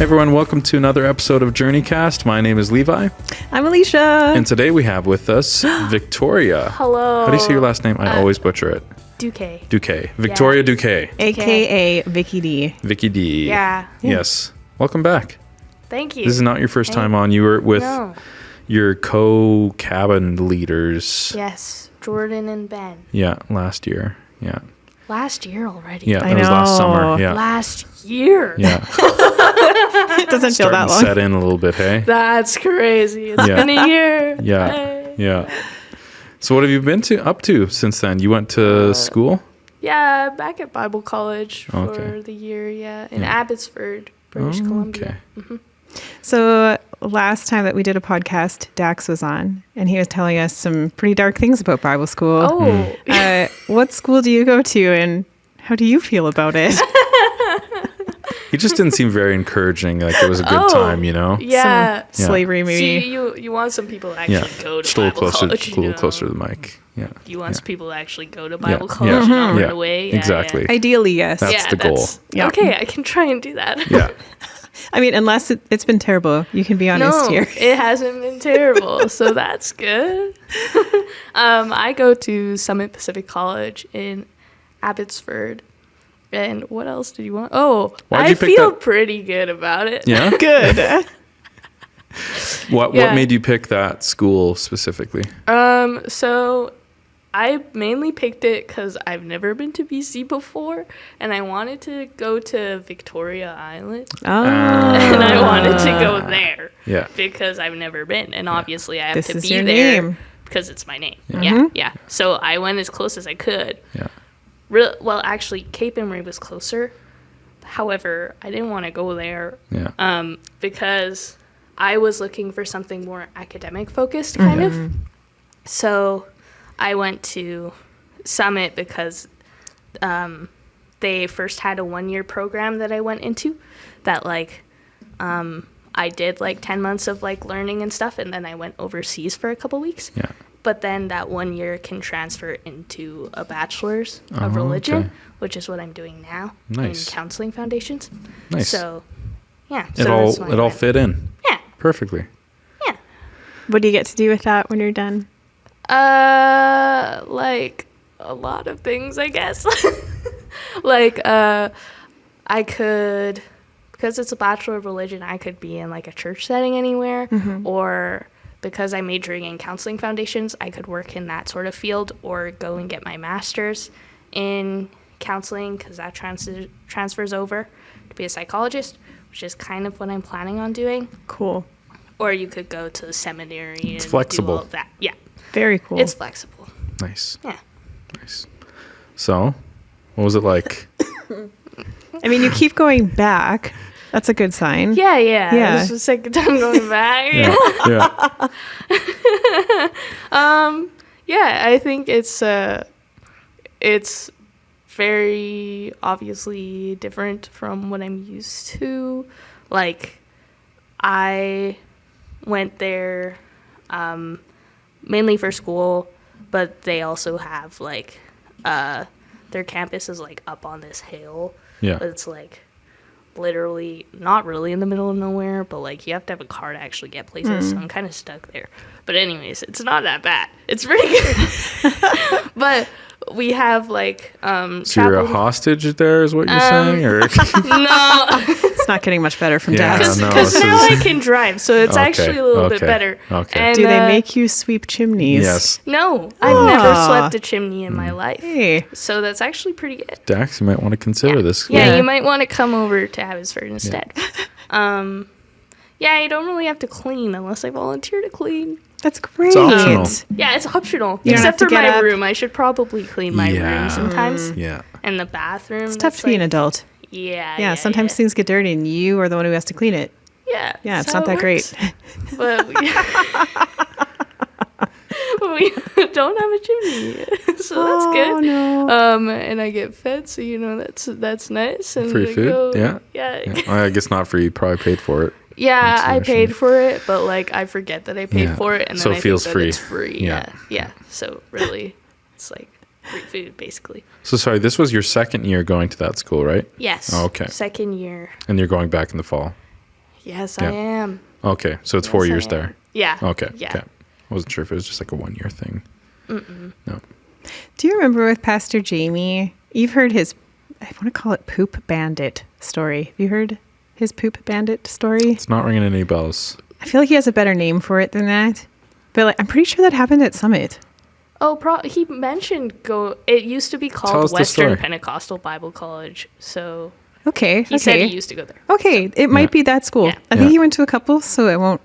Everyone, welcome to another episode of JourneyCast. My name is Levi. I'm Alicia. And today we have with us Victoria. Hello. How do you say your last name? I always butcher it. Duque. Duque. Victoria Duque. AKA Vicky D. Vicky D. Yeah. Yes. Welcome back. Thank you. This is not your first time on. You were with your co-cabin leaders. Yes. Jordan and Ben. Yeah, last year. Yeah. Last year already. Yeah, that was last summer. Yeah. Last year. Yeah. It doesn't feel that long. Set in a little bit, hey? That's crazy. It's been a year. Yeah. Hey. Yeah. So what have you been up to since then? You went to school? Yeah, back at Bible college for the year, in Abbotsford, British Columbia. Okay. Mm-hmm. So last time that we did a podcast, Dax was on, and he was telling us some pretty dark things about Bible school. Oh. What school do you go to, and how do you feel about it? He just didn't seem very encouraging. Like it was a good time, you know? Yeah. Some slavery, maybe. See, you want some people to actually go to Bible college. A little closer to the mic. Yeah. You want some people to actually go to Bible college and not run away. Yeah, exactly. Yeah. Ideally, yes. That's the goal. Okay, I can try and do that. Yeah. I mean, unless it's been terrible. You can be honest here. It hasn't been terrible, so that's good. I go to Summit Pacific College in Abbotsford. And what else did you want? Oh, I feel pretty good about it. Yeah? Good. What made you pick that school specifically? So I mainly picked it because I've never been to BC before, and I wanted to go to Victoria Island. And I wanted to go there. Yeah. Because I've never been, and obviously I have to be there name. because it's my name. Yeah. Yeah. So I went as close as I could. Yeah. Well, actually, Cape Emery was closer. However, I didn't want to go there. Yeah. Because I was looking for something more academic focused, kind of. So I went to Summit because they first had a 1-year program that I went into that I did 10 months of learning and stuff, and then I went overseas for a couple weeks. Yeah. But then that 1 year can transfer into a bachelor's of religion, which is what I'm doing now in counseling foundations. Nice. So, yeah. It all fit in. Yeah. Perfectly. Yeah. What do you get to do with that when you're done? A lot of things, I guess. I could, because it's a Bachelor of Religion, I could be in a church setting anywhere, or because I'm majoring in counseling foundations, I could work in that sort of field, or go and get my master's in counseling because that transfers over to be a psychologist, which is kind of what I'm planning on doing. Cool. Or you could go to the seminary and flexible. do all of that. Yeah. Very cool. It's flexible. Nice. Yeah. Nice. So, what was it like? I mean, you keep going back. That's a good sign. Yeah. This is the second time going back. Yeah. I think it's very obviously different from what I'm used to. I went there mainly for school, but they also have their campus is up on this hill. Yeah. But it's literally not really in the middle of nowhere, but you have to have a car to actually get places, so I'm kind of stuck there. But anyways, it's not that bad. It's pretty good. But we have so you're a hostage there is what you're saying, or no, it's not getting much better from Dad. because now I can drive, so it's actually a little bit better. Okay. And, do they make you sweep chimneys? Yes. No, I've never swept a chimney in my life. Hey. So that's actually pretty good. Dax, you might want to consider this. Yeah, you might want to come over to Abbotsford instead. You don't really have to clean unless I volunteer to clean. That's great. It's optional. Yeah, it's optional. You Except for my up. room. I should probably clean my room sometimes. Yeah. And the bathroom. It's tough to be an adult. Yeah. Sometimes things get dirty and you are the one who has to clean it. Yeah. Yeah, it's not that great. But we don't have a chimney, so that's good. No. And I get fed, so that's nice. And Free food? Yeah. I guess not free. You probably paid for it. Yeah, I paid for it, but I forget that I paid for it, and so then it feels think free. That it's free. Yeah. Yeah. So really, it's free food basically. So sorry, this was your second year going to that school, right? Yes. Oh, okay. Second year. And you're going back in the fall. Yes, Yeah. I am. Okay, so it's 4 Yes, I years am. there. Yeah. Okay. Yeah. Okay. I wasn't sure if it was just like a 1 year thing. No. Do you remember with Pastor Jamie? You've heard his, I want to call it poop bandit story. Have you heard his poop bandit story? It's not ringing any bells. I feel like he has a better name for it than that. But like, I'm pretty sure that happened at Summit. Oh, he mentioned it used to be Tell called us the Western story. Pentecostal Bible College. So Okay. he said he used to go there. Okay, it might be that school. Yeah. I think Yeah. he went to a couple, so I won't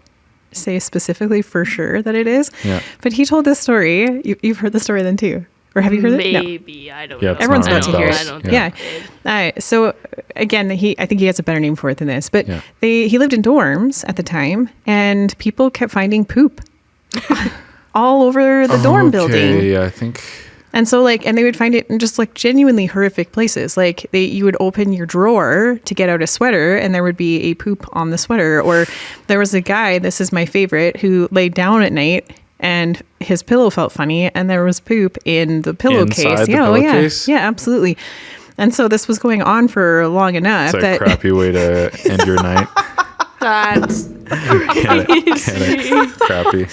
say specifically for sure that it is. Yeah. But he told this story. You've heard the story then too, or have you heard it? No. Maybe. I don't Yeah, know. it's Everyone's not about to ringing hear bells. it. I don't Yeah. think All right. So again, I think he has a better name for it than this. But Yeah. he lived in dorms at the time, and people kept finding poop all over the dorm building. Yeah, I think. And so and they would find it in just like genuinely horrific places. Like you would open your drawer to get out a sweater and there would be a poop on the sweater. Or there was a guy, this is my favorite, who laid down at night and his pillow felt funny and there was poop in the pillowcase. Inside the Yeah, pillowcase? yeah, absolutely. And so this was going on for long enough It's a that crappy way to end your night. That's Get it? Crappy.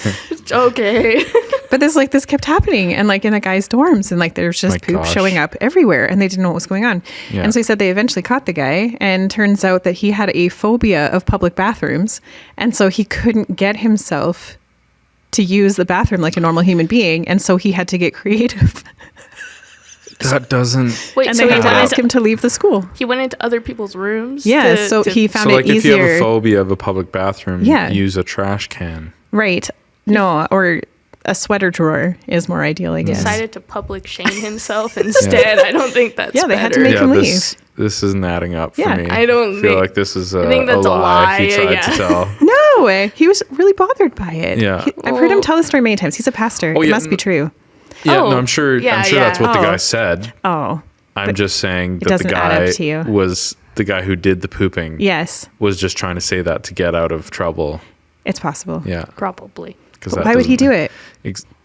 okay. but this kept happening and in the guys' dorms and there's just My poop gosh. showing up everywhere and they didn't know what was going on. Yeah. And so he said they eventually caught the guy and turns out that he had a phobia of public bathrooms and so he couldn't get himself to use the bathroom like a normal human being and so he had to get creative. That doesn't. Wait, and so they he had to went, ask him to leave the school. he went into other people's rooms? Yeah, to- so to- he found So, like, it if you have a easier. phobia of a public bathroom, Yeah. use a trash can. Right. No, or a sweater drawer is more ideal, I guess. decided to public shame himself instead. I don't think that's Yeah, they had to better. make him this isn't adding up for Yeah, me. I don't feel think- like this is a, I think that's a lie, he tried yeah. to tell. No, he was really bothered by it. Yeah. I've heard him Oh. tell the story many times. He's a pastor. Oh, It yeah, must be true. Yeah, Oh, no, I'm sure. yeah, I'm sure that's what the yeah. guy Oh. said. Oh, I'm just saying that the doesn't add guy up to you. was the guy who did the pooping. yes, Was just trying to say that to get out of trouble. it's possible. Yeah, Probably. because But why would he do it?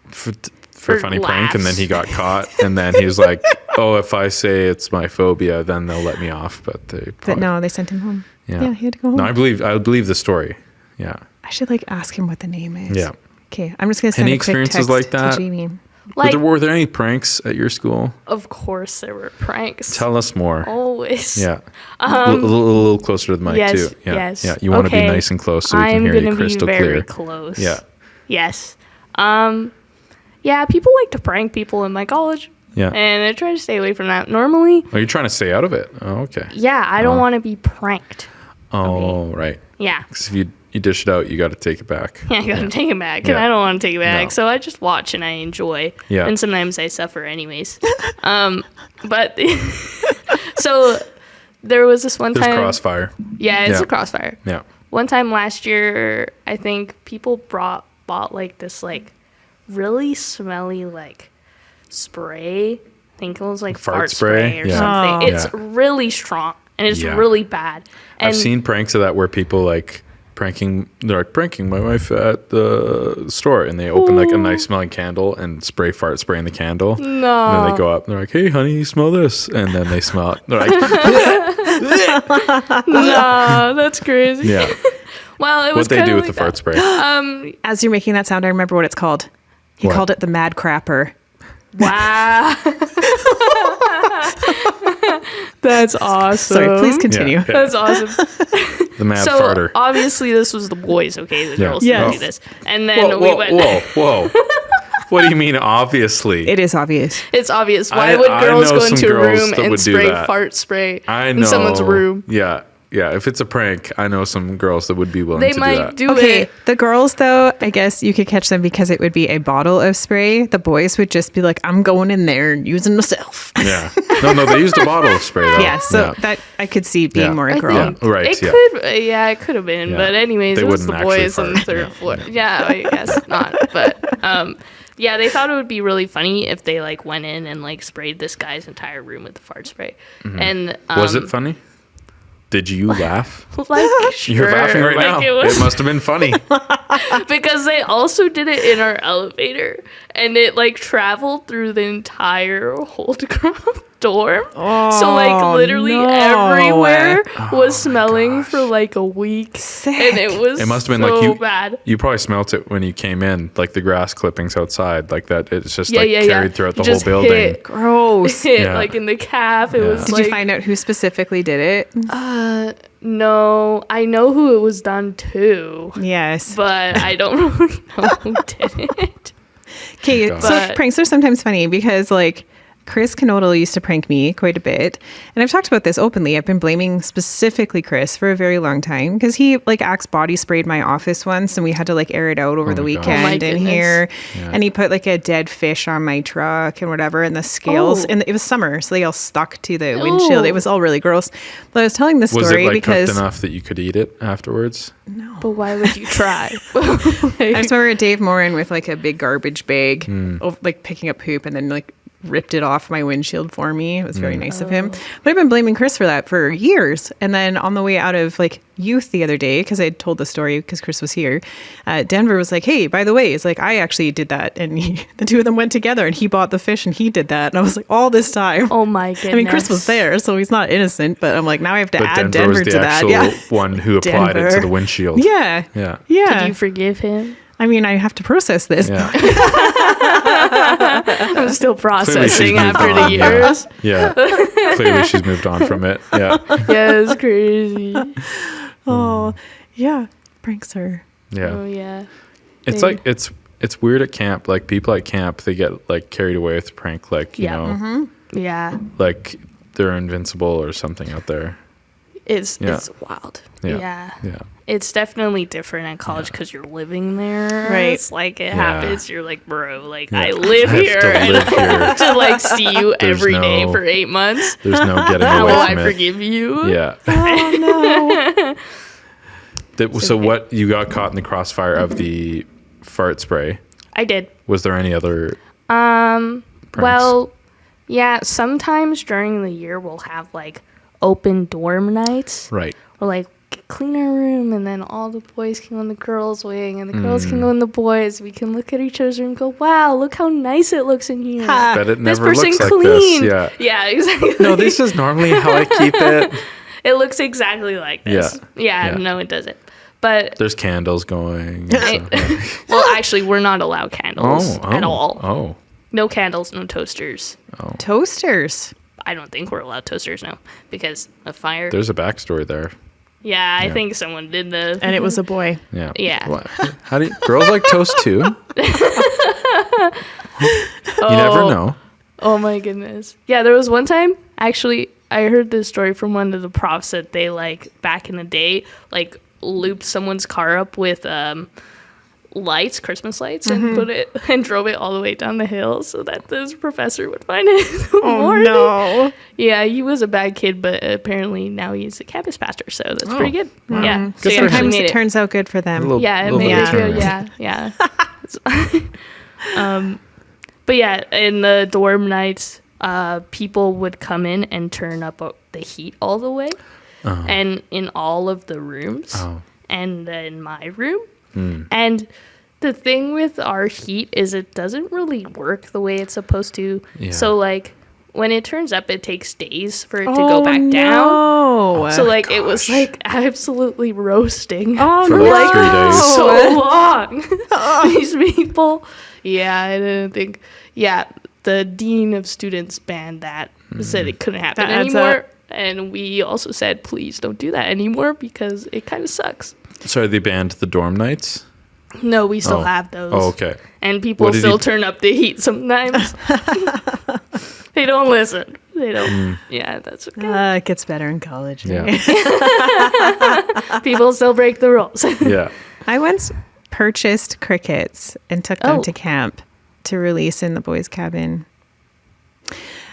For For a funny prank, and then laughs. he got caught, and then he was like, "Oh, if I say it's my phobia, then they'll let me off." But they But probably, no, they sent him home. Yeah, he had to go home. No, I believe the story. Yeah, I should ask him what the name is. yeah. Okay, I'm just gonna send Any a quick experiences text like that? to Jamie. Like, were there any pranks at your school? of course there were pranks. Tell us more. Always. Yeah, a little closer to the mic Yes, too. Yeah, yes. yeah. You want to be Okay. nice and close so we can I'm hear gonna you crystal be very clear. close. Yeah, Yes. Yeah, people like to prank people in my college. yeah. And I try to stay away from that. Normally, Are you trying to stay out of it? Oh, okay. yeah, I don't want to be pranked. Oh, right. Yeah. Because if you dish it out, you got to take it back. Yeah, I gotta take it back, and Yeah. I don't want to take it back. No. So I just watch and I enjoy. Yeah. And sometimes I suffer anyways. But so there was this one There's time. crossfire. Yeah, it's Yeah. a crossfire. Yeah. One time last year, I think people bought this really smelly spray. I think it was Fart fart spray or spray? Yeah. something. Oh. It's Yeah. really strong and it's Yeah. really bad. And I've seen pranks of that where people they're pranking my wife at the store, and they open a nice smelling candle and spray in the candle. No. And then they go up and they're like, "Hey honey, you smell this?" And then they smell it. They're like, no, that's crazy. "Yeah." Well, it was What they kinda do with like the fart that. spray? As you're making that sound, I remember what it's called. He What? called it the Mad Crapper. Wow. That's awesome. Sorry, please continue. Yeah. That's awesome. The mad So farter. obviously this was the boys, okay? The Yeah. girls Yes. didn't do this. And then we went. Whoa. What do you mean, obviously? It is obvious. It's obvious. Why I would girls know go some into a girls room that and would do spray that. fart spray I know. in someone's room? Yeah. If it's a prank, I know some girls that would be willing They to do might that. do Okay, it. the girls though, I guess you could catch them because it would be a bottle of spray. The boys would just be like, "I'm going in there and using myself." Yeah. No, they used a bottle of spray though. Yeah, so that I could see being Yeah. more a I girl. think Yeah, right, It yeah. it could have been, Yeah. but anyways, They it was the wouldn't actually boys on the fart. third Yeah. floor. Yeah, I guess not. But yeah, they thought it would be really funny if they went in and sprayed this guy's entire room with the fart spray. Mm-hmm. And Was it funny? Did you laugh? Sure, You're laughing right now. It It must have been funny. because they also did it in our elevator, and it traveled through the entire hold dorm. Oh, So like literally no. everywhere was my smelling gosh. for like a week. Sick. And it was It must have been so like you. bad. You probably smelt it when you came in, like the grass clippings outside, like that. It's just Yeah, like yeah, carried yeah. throughout the You whole just building. hit- Gross. Hit Yeah. like in the calf. It Yeah. was Did like, you find out who specifically did it? no, I know who it was done to, Yes. but I don't really know who did it. Okay, God. so But- pranks are sometimes funny because like Chris Canodal used to prank me quite a bit. And I've talked about this openly. I've been blaming specifically Chris for a very long time because he like Axe body sprayed my office once and we had to like air it out over Oh the my weekend gosh. Oh my in goodness. here. Yeah. And he put like a dead fish on my truck and whatever. And the scales, Oh. and it was summer, so they all stuck to the windshield. Ooh. It was all really gross. But I was telling this Was story it like because cooked enough that you could eat it afterwards? But why would you try? I just remember Dave Morin with like a big garbage bag, like picking up poop and then like ripped it off my windshield for me. It was very nice of him. But I've been blaming Chris for that for years. And then on the way out of like youth the other day, because I had told the story because Chris was here, Denver was like, hey, by the way, it's like, I actually did that. And the two of them went together and he bought the fish and he did that. And I was like, all this time. Oh my goodness. I mean, Chris was there, so he's not innocent. But I'm like, now I have to But add Denver was Denver the to that. actual Yeah. one who applied it to Denver. the windshield. Yeah. Yeah. Yeah. Did you forgive him? I mean, I have to process this. Yeah. I'm still processing moved after the on, yeah. years. Yeah. Clearly she's moved on from it. Yeah. Yeah, it's crazy. Oh, yeah. Pranks are. Yeah. Oh yeah. It's They- like it's weird at camp. Like people at camp, they get like carried away with the prank, like you Yeah. know, Yeah. like they're invincible or something out there. It's Yeah. it's wild. Yeah. Yeah. Yeah. It's definitely different at college because you're living there. Right. It's like it Yeah. happens. You're like, bro, like Yeah. I live I have here to and live I have here. to like see you There's every day no- for 8 months. There's no getting How away will I from it. forgive you? Yeah. Oh, no. So what you got caught in the crossfire of the fart spray? I did. Was there any other pranks? Well, yeah, sometimes during the year we'll have like open dorm nights. Right. Or like clean our room and then all the boys can go in the girls' wing and the girls Mm. can go in the boys. We can look at each other's room and go, wow, look how nice it looks in here. Ha. But it This never person looks like cleaned. this. Yeah. Yeah, exactly. No, this is normally how I keep it. It looks exactly like this. Yeah. Yeah, no, it doesn't. But There's candles going. well, actually, we're not allowed candles at all. Oh. No candles, no toasters. Toasters. I don't think we're allowed toasters now because of fire. There's a backstory there. Yeah, I Yeah. think someone did the. And it was a boy. Yeah. Yeah. What? How do girls like toast too? You never know. Oh my goodness. Yeah, there was one time, actually, I heard this story from one of the profs that they, like, back in the day, like, looped someone's car up with lights, Christmas lights, and put it, and drove it all the way down the hill so that this professor would find it in the morning. no. Yeah, he was a bad kid, but apparently now he's a campus pastor, so that's Oh, pretty good. wow. Yeah. Good for him. Sometimes made it turns out good for them. A little- yeah, it little made bit it of good. turnaround. Yeah, yeah. But yeah, in the dorm nights, people would come in and turn up the heat all the way, and in all of the rooms, and in my room. And the thing with our heat is it doesn't really work the way it's supposed to. Yeah. So like when it turns up, it takes days for it to go back down. No. So like it was like absolutely roasting Oh, for no. like 3 days. so long. These people, yeah, I didn't think. Yeah, the dean of students banned that. Said it couldn't happen That adds anymore. up. And we also said, please don't do that anymore because it kind of sucks. Sorry, they banned the dorm nights? No, we still Oh. have those. Oh, okay. And people What did still he- turn up the heat sometimes. They don't listen. They don't. Yeah, that's okay. It gets better in college. Yeah. People still break the rules. Yeah. I once purchased crickets and took them Oh. to camp to release in the boys' cabin.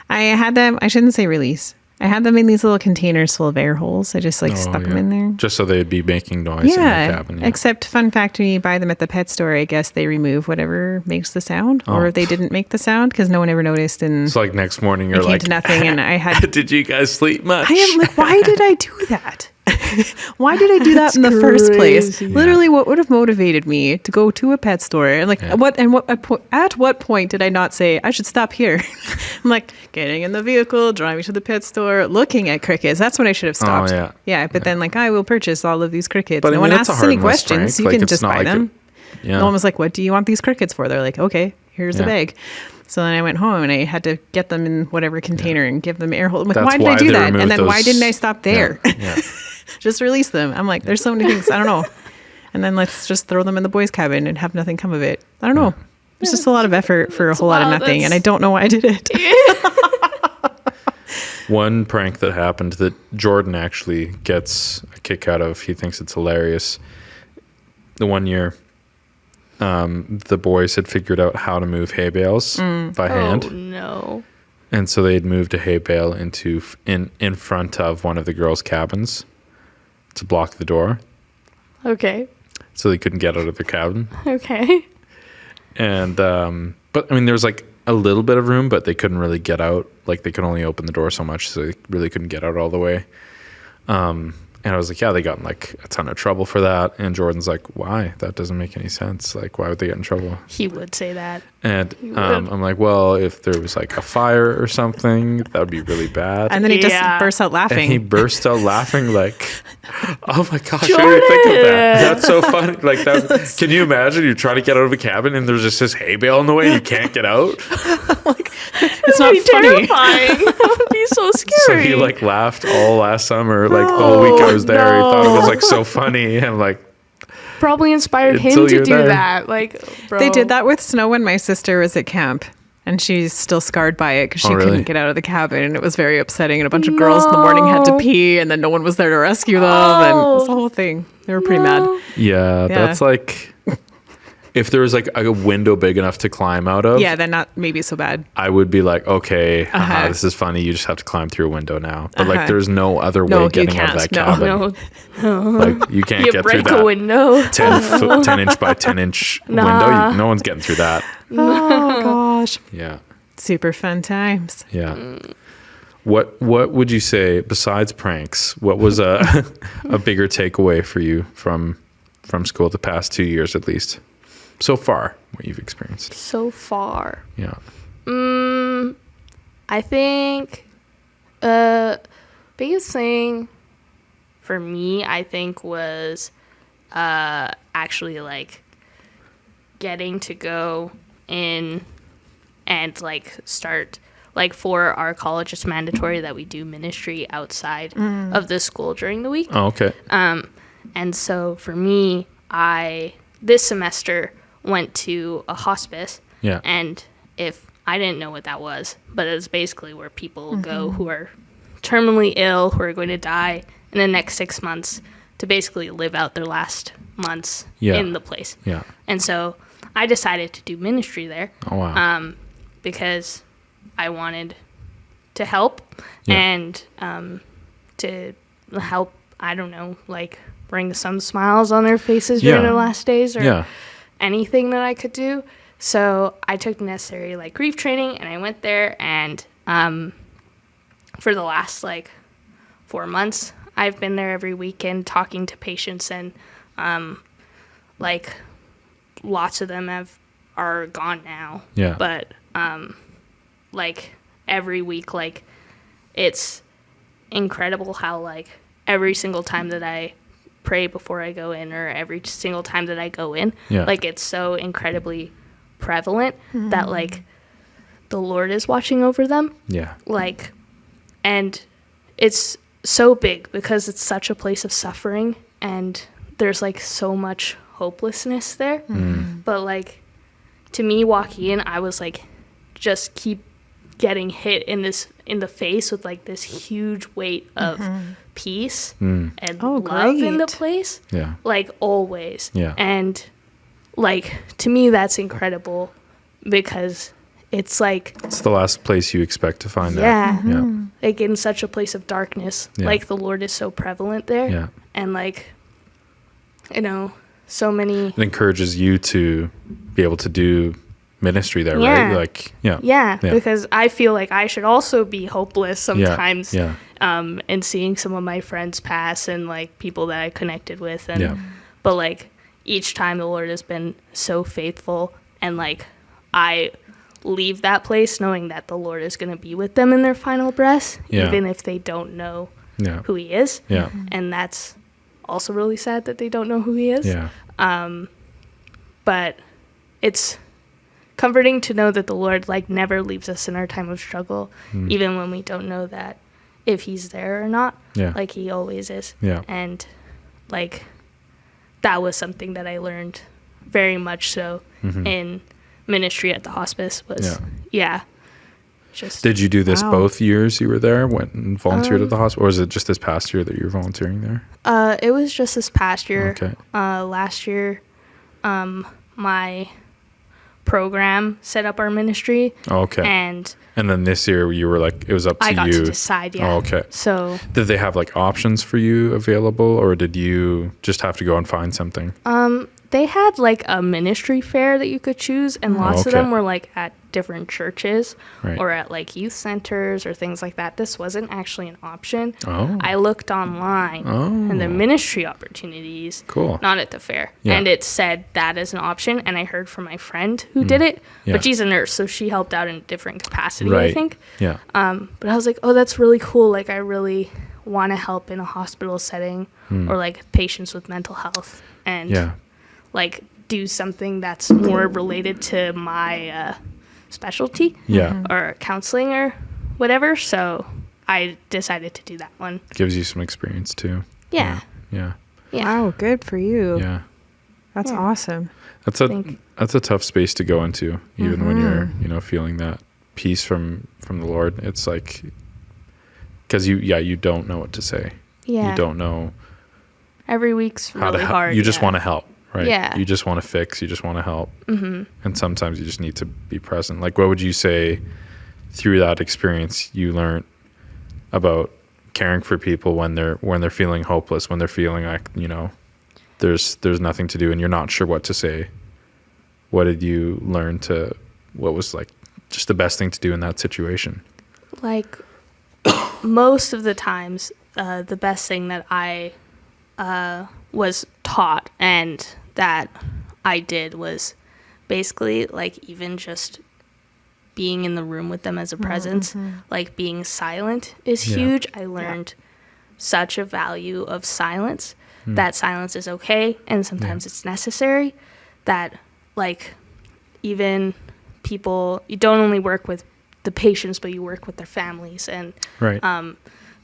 I had them, I shouldn't say release. I had them in these little containers full of air holes. I just like stuck them in there. Just so they'd be making noise in the Yeah. cabin. Yeah. Except fun fact, when you buy them at the pet store, I guess they remove whatever makes the sound, Oh. or they didn't make the sound because no one ever noticed. And It's like next morning it you're came like, to nothing. And I had, did you guys sleep much? I am like, why did I do that? Why did I do that in the first place? crazy. Literally, what would have motivated me to go to a pet store? And like, at what point did I not say I should stop here? I'm like getting in the vehicle, driving to the pet store, looking at crickets. That's when I should have stopped. But then like I will purchase all of these crickets. But No I mean, one that's a asks any harmless questions. prank. You Like, can it's just not buy like them. No one was like, "What do you want these crickets for?" They're like, "Okay, here's the bag." So then I went home and I had to get them in whatever container and give them air hole. I'm like, That's why did I why do they that? removed And then why those- didn't I stop there? Yeah. Just release them. I'm like, there's so many things. I don't know. And then let's just throw them in the boys' cabin and have nothing come of it. I don't know. It's just a lot of effort for a whole lot of nothing. And I don't know why I did it. One prank that happened that Jordan actually gets a kick out of, he thinks it's hilarious. The one year, the boys had figured out how to move hay bales by hand. Oh, no. And so they had moved a hay bale in front of one of the girls' cabins to block the door. Okay. So they couldn't get out of their cabin. Okay. And, but I mean, there was like a little bit of room, but they couldn't really get out. Like they could only open the door so much, so they really couldn't get out all the way. And I was like, yeah, they got in like a ton of trouble for that. And Jordan's like, why? That doesn't make any sense. Like, why would they get in trouble? He would say that. And I'm like, well, if there was like a fire or something, that would be really bad. And then he just bursts out laughing. And he burst out laughing like, oh my gosh, I didn't think of that. That's so funny. Like that. Can you imagine you're trying to get out of a cabin and there's just this hay bale in the way and you can't get out? It's not funny. Terrifying. That would be so scary. So he like laughed all last summer, like the whole week I was there. He thought it was like so funny and like probably inspired him Until to you're do there. that. Like, bro. They did that with Snow when my sister was at camp. And she's still scarred by it because she really? couldn't get out of the cabin. And it was very upsetting. And a bunch of girls in the morning had to pee. And then no one was there to rescue them. And it was the whole thing. They were pretty mad. yeah, that's like if there was like a window big enough to climb out of. Yeah, then not maybe so bad. I would be like, okay, this is funny. You just have to climb through a window now. But like, there's no other way No, you getting out of that can't. cabin. No, Like, you can't you get through break a that window. 10 inch by 10 inch window. No one's getting through that. Oh, gosh. Yeah, Super fun times. yeah. What would you say besides pranks? What was a bigger takeaway for you from school the past 2 years at least? So far, what you've experienced. So far. Yeah. I think biggest thing for me, I think, was actually like getting to go in and like start like for our college, it's mandatory that we do ministry outside of the school during the week. Oh, okay. And so for me, I this semester went to a hospice. Yeah. And if I didn't know what that was, but it's basically where people go who are terminally ill, who are going to die in the next 6 months to basically live out their last months in the place. Yeah. And so I decided to do ministry there. Oh, wow. Because I wanted to help and to help, I don't know, like bring some smiles on their faces during their last days or anything that I could do. So I took the necessary like grief training and I went there and for the last like 4 months, I've been there every weekend talking to patients and like lots of them are gone now. Yeah. But like every week, like it's incredible how like every single time that I pray before I go in or every single time that I go in, like it's so incredibly prevalent that like the Lord is watching over them. Yeah. Like, and it's so big because it's such a place of suffering and there's like so much hopelessness there. But like to me walking in, I was like just keep getting hit in the face with like this huge weight of peace and love in the place. Yeah. Like always. Yeah. And like to me that's incredible because it's like It's the last place you expect to find that. yeah. Like in such a place of darkness. Yeah. Like the Lord is so prevalent there. Yeah. And like, you know, so many It encourages you to be able to do ministry there, Yeah. right? Like, yeah. Yeah, because I feel like I should also be hopeless sometimes. Yeah. And seeing some of my friends pass and like people that I connected with, and Yeah. but like each time the Lord has been so faithful, and like I leave that place knowing that the Lord is going to be with them in their final breath, Yeah. even if they don't know Yeah. who He is. Yeah. And that's also really sad that they don't know who He is. Yeah. But it's comforting to know that the Lord like never leaves us in our time of struggle, even when we don't know that if He's there or not. Yeah. Like He always is. Yeah. And like that was something that I learned very much so in ministry at the hospice was just Did you do this Wow. both years you were there, went and volunteered at the hospital, or is it just this past year that you were volunteering there? it was just this past year. Okay. Last year my program set up our ministry, Oh, okay. and And then this year you were like, it was up to I got you. to decide. Oh, okay. So Did they have like options for you available, or did you just have to go and find something? they had like a ministry fair that you could choose, and lots of okay. them were like at different churches Right. or at like youth centers or things like that. This wasn't actually an option. Oh. I looked online and the ministry opportunities, Cool. not at the fair. Yeah. And it said that as an option, and I heard from my friend who did it, Yeah. but she's a nurse, so she helped out in a different capacity, I Right. think. Yeah. But I was like, oh, that's really cool. Like, I really want to help in a hospital setting or like patients with mental health, and Yeah. like do something that's more related to my specialty Yeah. or counseling or whatever. So I decided to do that one. Gives you some experience too. Yeah. Yeah. Yeah. Wow, good for you. Yeah. That's Yeah. awesome. That's a tough space to go into, even when you're, feeling that peace from the Lord. It's like, because you don't know what to say. Yeah. You don't know Every week's how really to help. hard. You just want to help, right? Yeah. You just want to fix. You just want to help. Mm-hmm. And sometimes you just need to be present. Like, what would you say through that experience you learned about caring for people when they're feeling hopeless, when they're feeling like, there's nothing to do and you're not sure what to say? What did you learn what was like just the best thing to do in that situation? Like most of the times, the best thing that I was taught and that I did was basically like even just being in the room with them as a presence, like being silent is Yeah. huge. I learned such a value of silence, that silence is okay and sometimes it's necessary, that like even people, you don't only work with the patients, but you work with their families and Right.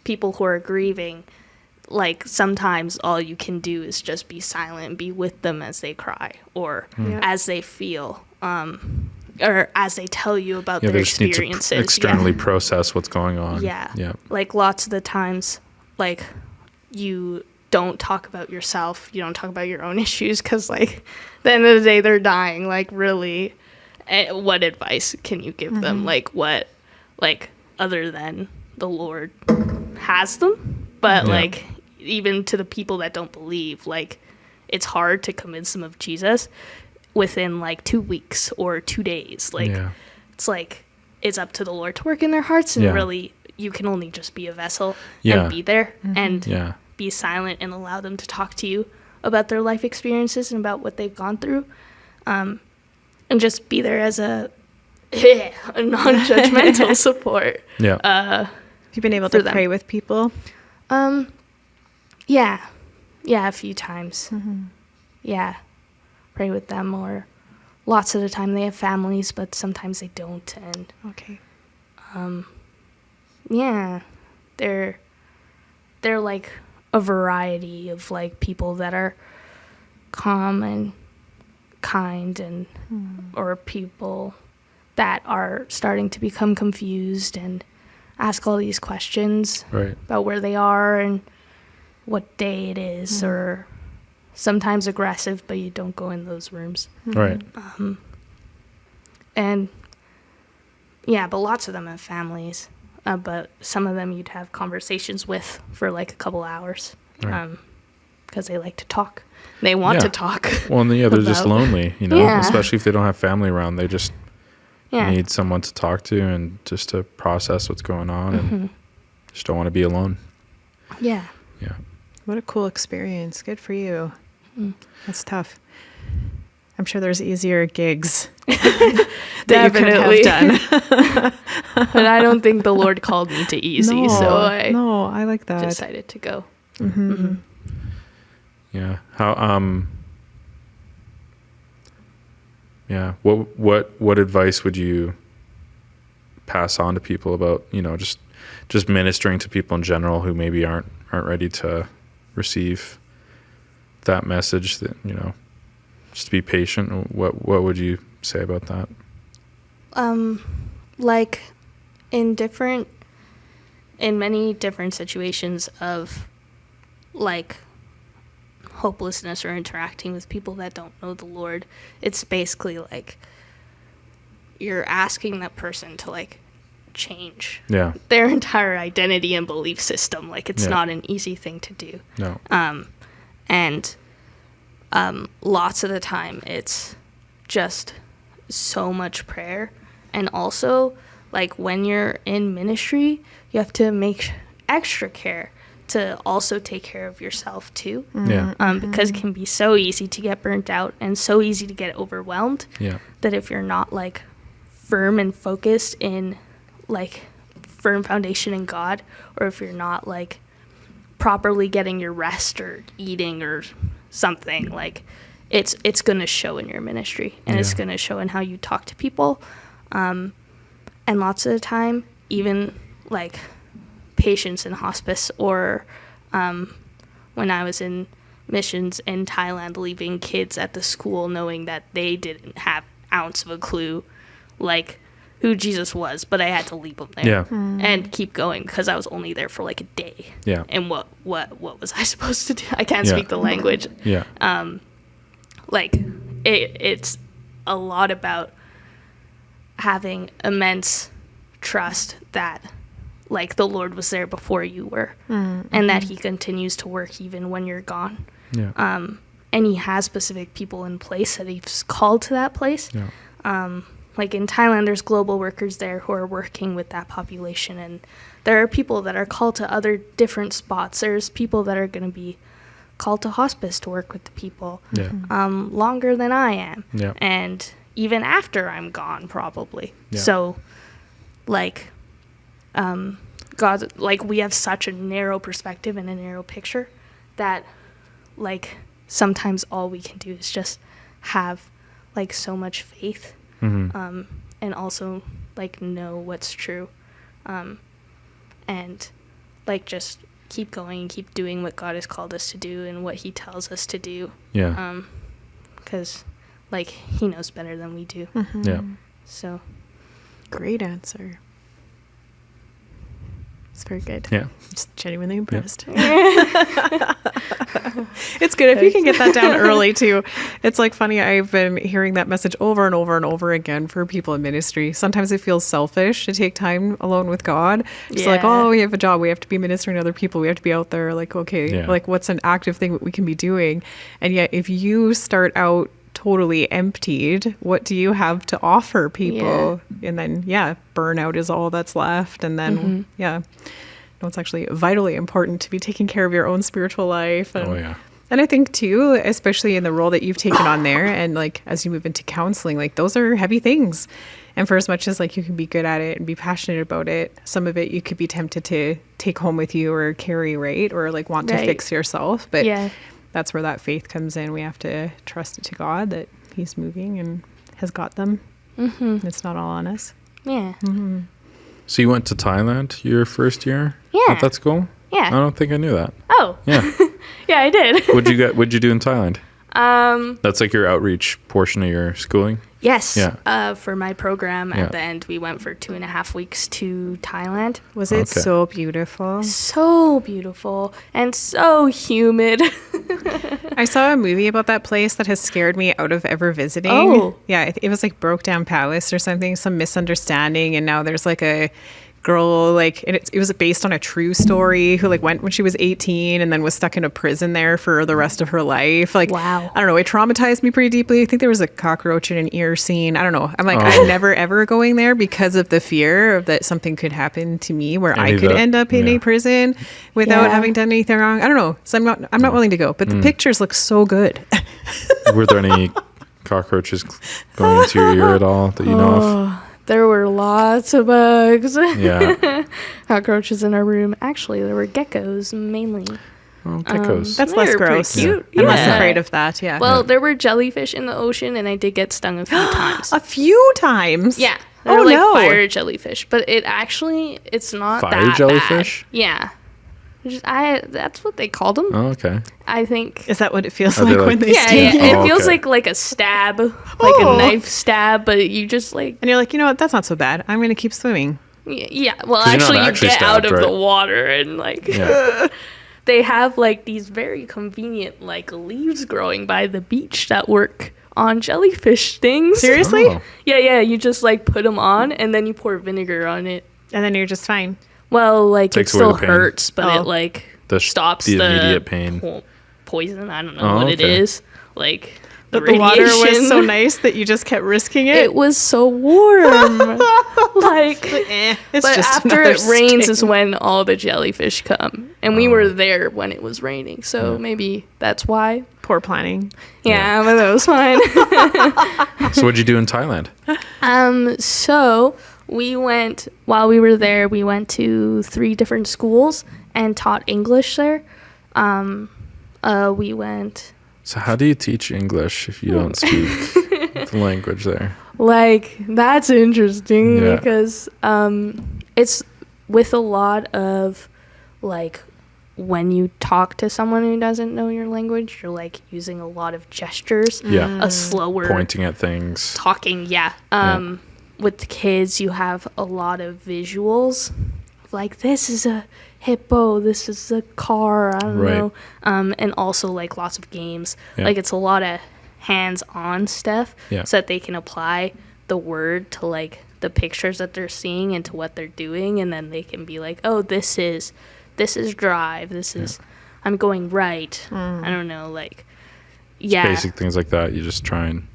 people who are grieving. Like sometimes all you can do is just be silent and be with them as they cry or as they feel, or as they tell you about They their just need to experiences. externally process what's going on. Yeah. Yeah. Like lots of the times, like you don't talk about yourself. You don't talk about your own issues because like at the end of the day, they're dying. Like really, what advice can you give them? Like what, like other than the Lord has them, but Yeah. like even to the people that don't believe, like it's hard to convince them of Jesus within like 2 weeks or 2 days. Like Yeah. it's like it's up to the Lord to work in their hearts, and Yeah. really you can only just be a vessel Yeah. and be there and Yeah. be silent and allow them to talk to you about their life experiences and about what they've gone through, and just be there as a non-judgmental support. Yeah. You've been able For to them. pray with people. Yeah, a few times. Yeah, pray with them, or lots of the time they have families, but sometimes they don't, and Okay. yeah, they're like a variety of like people that are calm and kind, and or people that are starting to become confused and ask all these questions Right. about where they are and what day it is, or sometimes aggressive, but you don't go in those rooms. Right. And yeah, but lots of them have families, but some of them you'd have conversations with for like a couple hours, Right. because they like to talk. They want Yeah. to talk. Well, and they're just about- lonely, Yeah. especially if they don't have family around. They just Yeah. need someone to talk to and just to process what's going on, and just don't want to be alone. Yeah. Yeah. What a cool experience. Good for you. That's tough. I'm sure there's easier gigs that Definitely. you could have done. But I don't think the Lord called me to easy, so I I like that. decided to go. Yeah. How yeah. What advice would you pass on to people about, just ministering to people in general who maybe aren't ready to receive that message, that, just be patient? What would you say about that? Like in many different situations of like hopelessness or interacting with people that don't know the Lord, it's basically like you're asking that person to like change their entire identity and belief system. Like it's not an easy thing to do. No. And lots of the time it's just so much prayer. And also, like when you're in ministry, you have to make extra care to also take care of yourself too. Yeah. Because it can be so easy to get burnt out and so easy to get overwhelmed. Yeah. That if you're not like firm and focused in like firm foundation in God, or if you're not like properly getting your rest or eating or something, like it's going to show in your ministry, and it's going to show in how you talk to people. And lots of the time, even like patients in hospice, or when I was in missions in Thailand, leaving kids at the school knowing that they didn't have an ounce of a clue like who Jesus was, but I had to leave them there and keep going because I was only there for like a day. Yeah. And what was I supposed to do? I can't speak the language. Yeah. Like it's a lot about having immense trust that like the Lord was there before you were, and that he continues to work even when you're gone. Yeah. And he has specific people in place that he's called to that place. Yeah. Like in Thailand, there's global workers there who are working with that population, and there are people that are called to other different spots. There's people that are going to be called to hospice to work with the people longer than I am, and even after I'm gone, probably. Yeah. So, like, God, like we have such a narrow perspective and a narrow picture that, like, sometimes all we can do is just have like so much faith. And also like know what's true, and like just keep going and keep doing what God has called us to do and what he tells us to do. Yeah. Because like he knows better than we do. Yeah. So great answer. It's very good. Yeah. Just genuinely impressed. It's good if you can get that down early too. It's like funny. I've been hearing that message over and over and over again for people in ministry. Sometimes it feels selfish to take time alone with God. It's like, oh, we have a job. We have to be ministering to other people. We have to be out there. Like, okay, like what's an active thing that we can be doing? And yet if you start out totally emptied, what do you have to offer people? And then burnout is all that's left. And then no, it's actually vitally important to be taking care of your own spiritual life. And, and I think too, especially in the role that you've taken on there, and like as you move into counseling, like those are heavy things. And for as much as like you can be good at it and be passionate about it, some of it you could be tempted to take home with you or carry, right? Or like want to fix yourself. But that's where that faith comes in. We have to trust it to God that he's moving and has got them. It's not all on us. So you went to Thailand your first year at that school? Yeah. I don't think I knew that. Oh. Yeah. Yeah, I did. What'd you do in Thailand? That's like your outreach portion of your schooling? Yes. Yeah. For my program at the end, we went for 2.5 weeks to Thailand. Was it so beautiful? So beautiful and so humid. I saw a movie about that place that has scared me out of ever visiting. Oh. Yeah, it was like Broke Down Palace or something, some misunderstanding. And now there's like a girl, like, and it was based on a true story, who like went when she was 18 and then was stuck in a prison there for the rest of her life. Like, Wow. I don't know, it traumatized me pretty deeply. I think there was a cockroach in an ear scene. I don't know. I'm like, I'm never ever going there because of the fear of that something could happen to me where I could end up in a prison without having done anything wrong. I don't know. So I'm not willing to go. But the pictures look so good. Were there any cockroaches going into your ear at all that you know of? There were lots of bugs. Yeah. Cockroaches in our room. Actually, there were geckos mainly. Oh, geckos. That's They less were pretty gross. cute. I'm less Yeah. afraid of that. Yeah. Well, there were jellyfish in the ocean, and I did get stung a few times. a few times. Yeah. They're Oh, like no. fire jellyfish, but it's not Fire that jellyfish? bad. Yeah. That's what they called them. Oh, okay. I think. Is that what it feels Are they like like- when they Yeah, sting yeah. you? Oh, It feels okay. like a stab, like Oh. a knife stab, but you just like And you're like, you know what? That's not so bad. I'm going to keep swimming. yeah. Well, 'Cause you're not actually, you actually get out stabbed, of the right? water and like Yeah. they have like these very convenient like leaves growing by the beach that work on jellyfish stings. Seriously? Oh. Yeah. You just like put them on and then you pour vinegar on it. And then you're just fine. Well, like Takes it away still the pain. hurts, but Oh. it like The stops the the immediate pain. poison. I don't know Oh, what it okay. is. Like But the water was radiation. so nice that you just kept risking it. It was so warm. like It's but just after another it rains sting. is when all the jellyfish come. And we were there when it was raining. So maybe that's why. Poor planning. Yeah, but that was fine. So what'd you do in Thailand? So while we were there, we went to 3 different schools and taught English there. We went So how do you teach English if you don't speak the language there? like that's interesting Yeah. because it's with a lot of like when you talk to someone who doesn't know your language, you're like using a lot of gestures, Yeah. a slower Pointing at things. talking. Yeah. With the kids, you have a lot of visuals. Like this is a hippo, this is a car. I don't Right. know. And also like lots of games. Yeah. Like it's a lot of hands-on stuff, Yeah. so that they can apply the word to like the pictures that they're seeing and to what they're doing, and then they can be like, oh, this is drive. This is I'm going right. I don't know, like yeah. Basic things like that. You just try and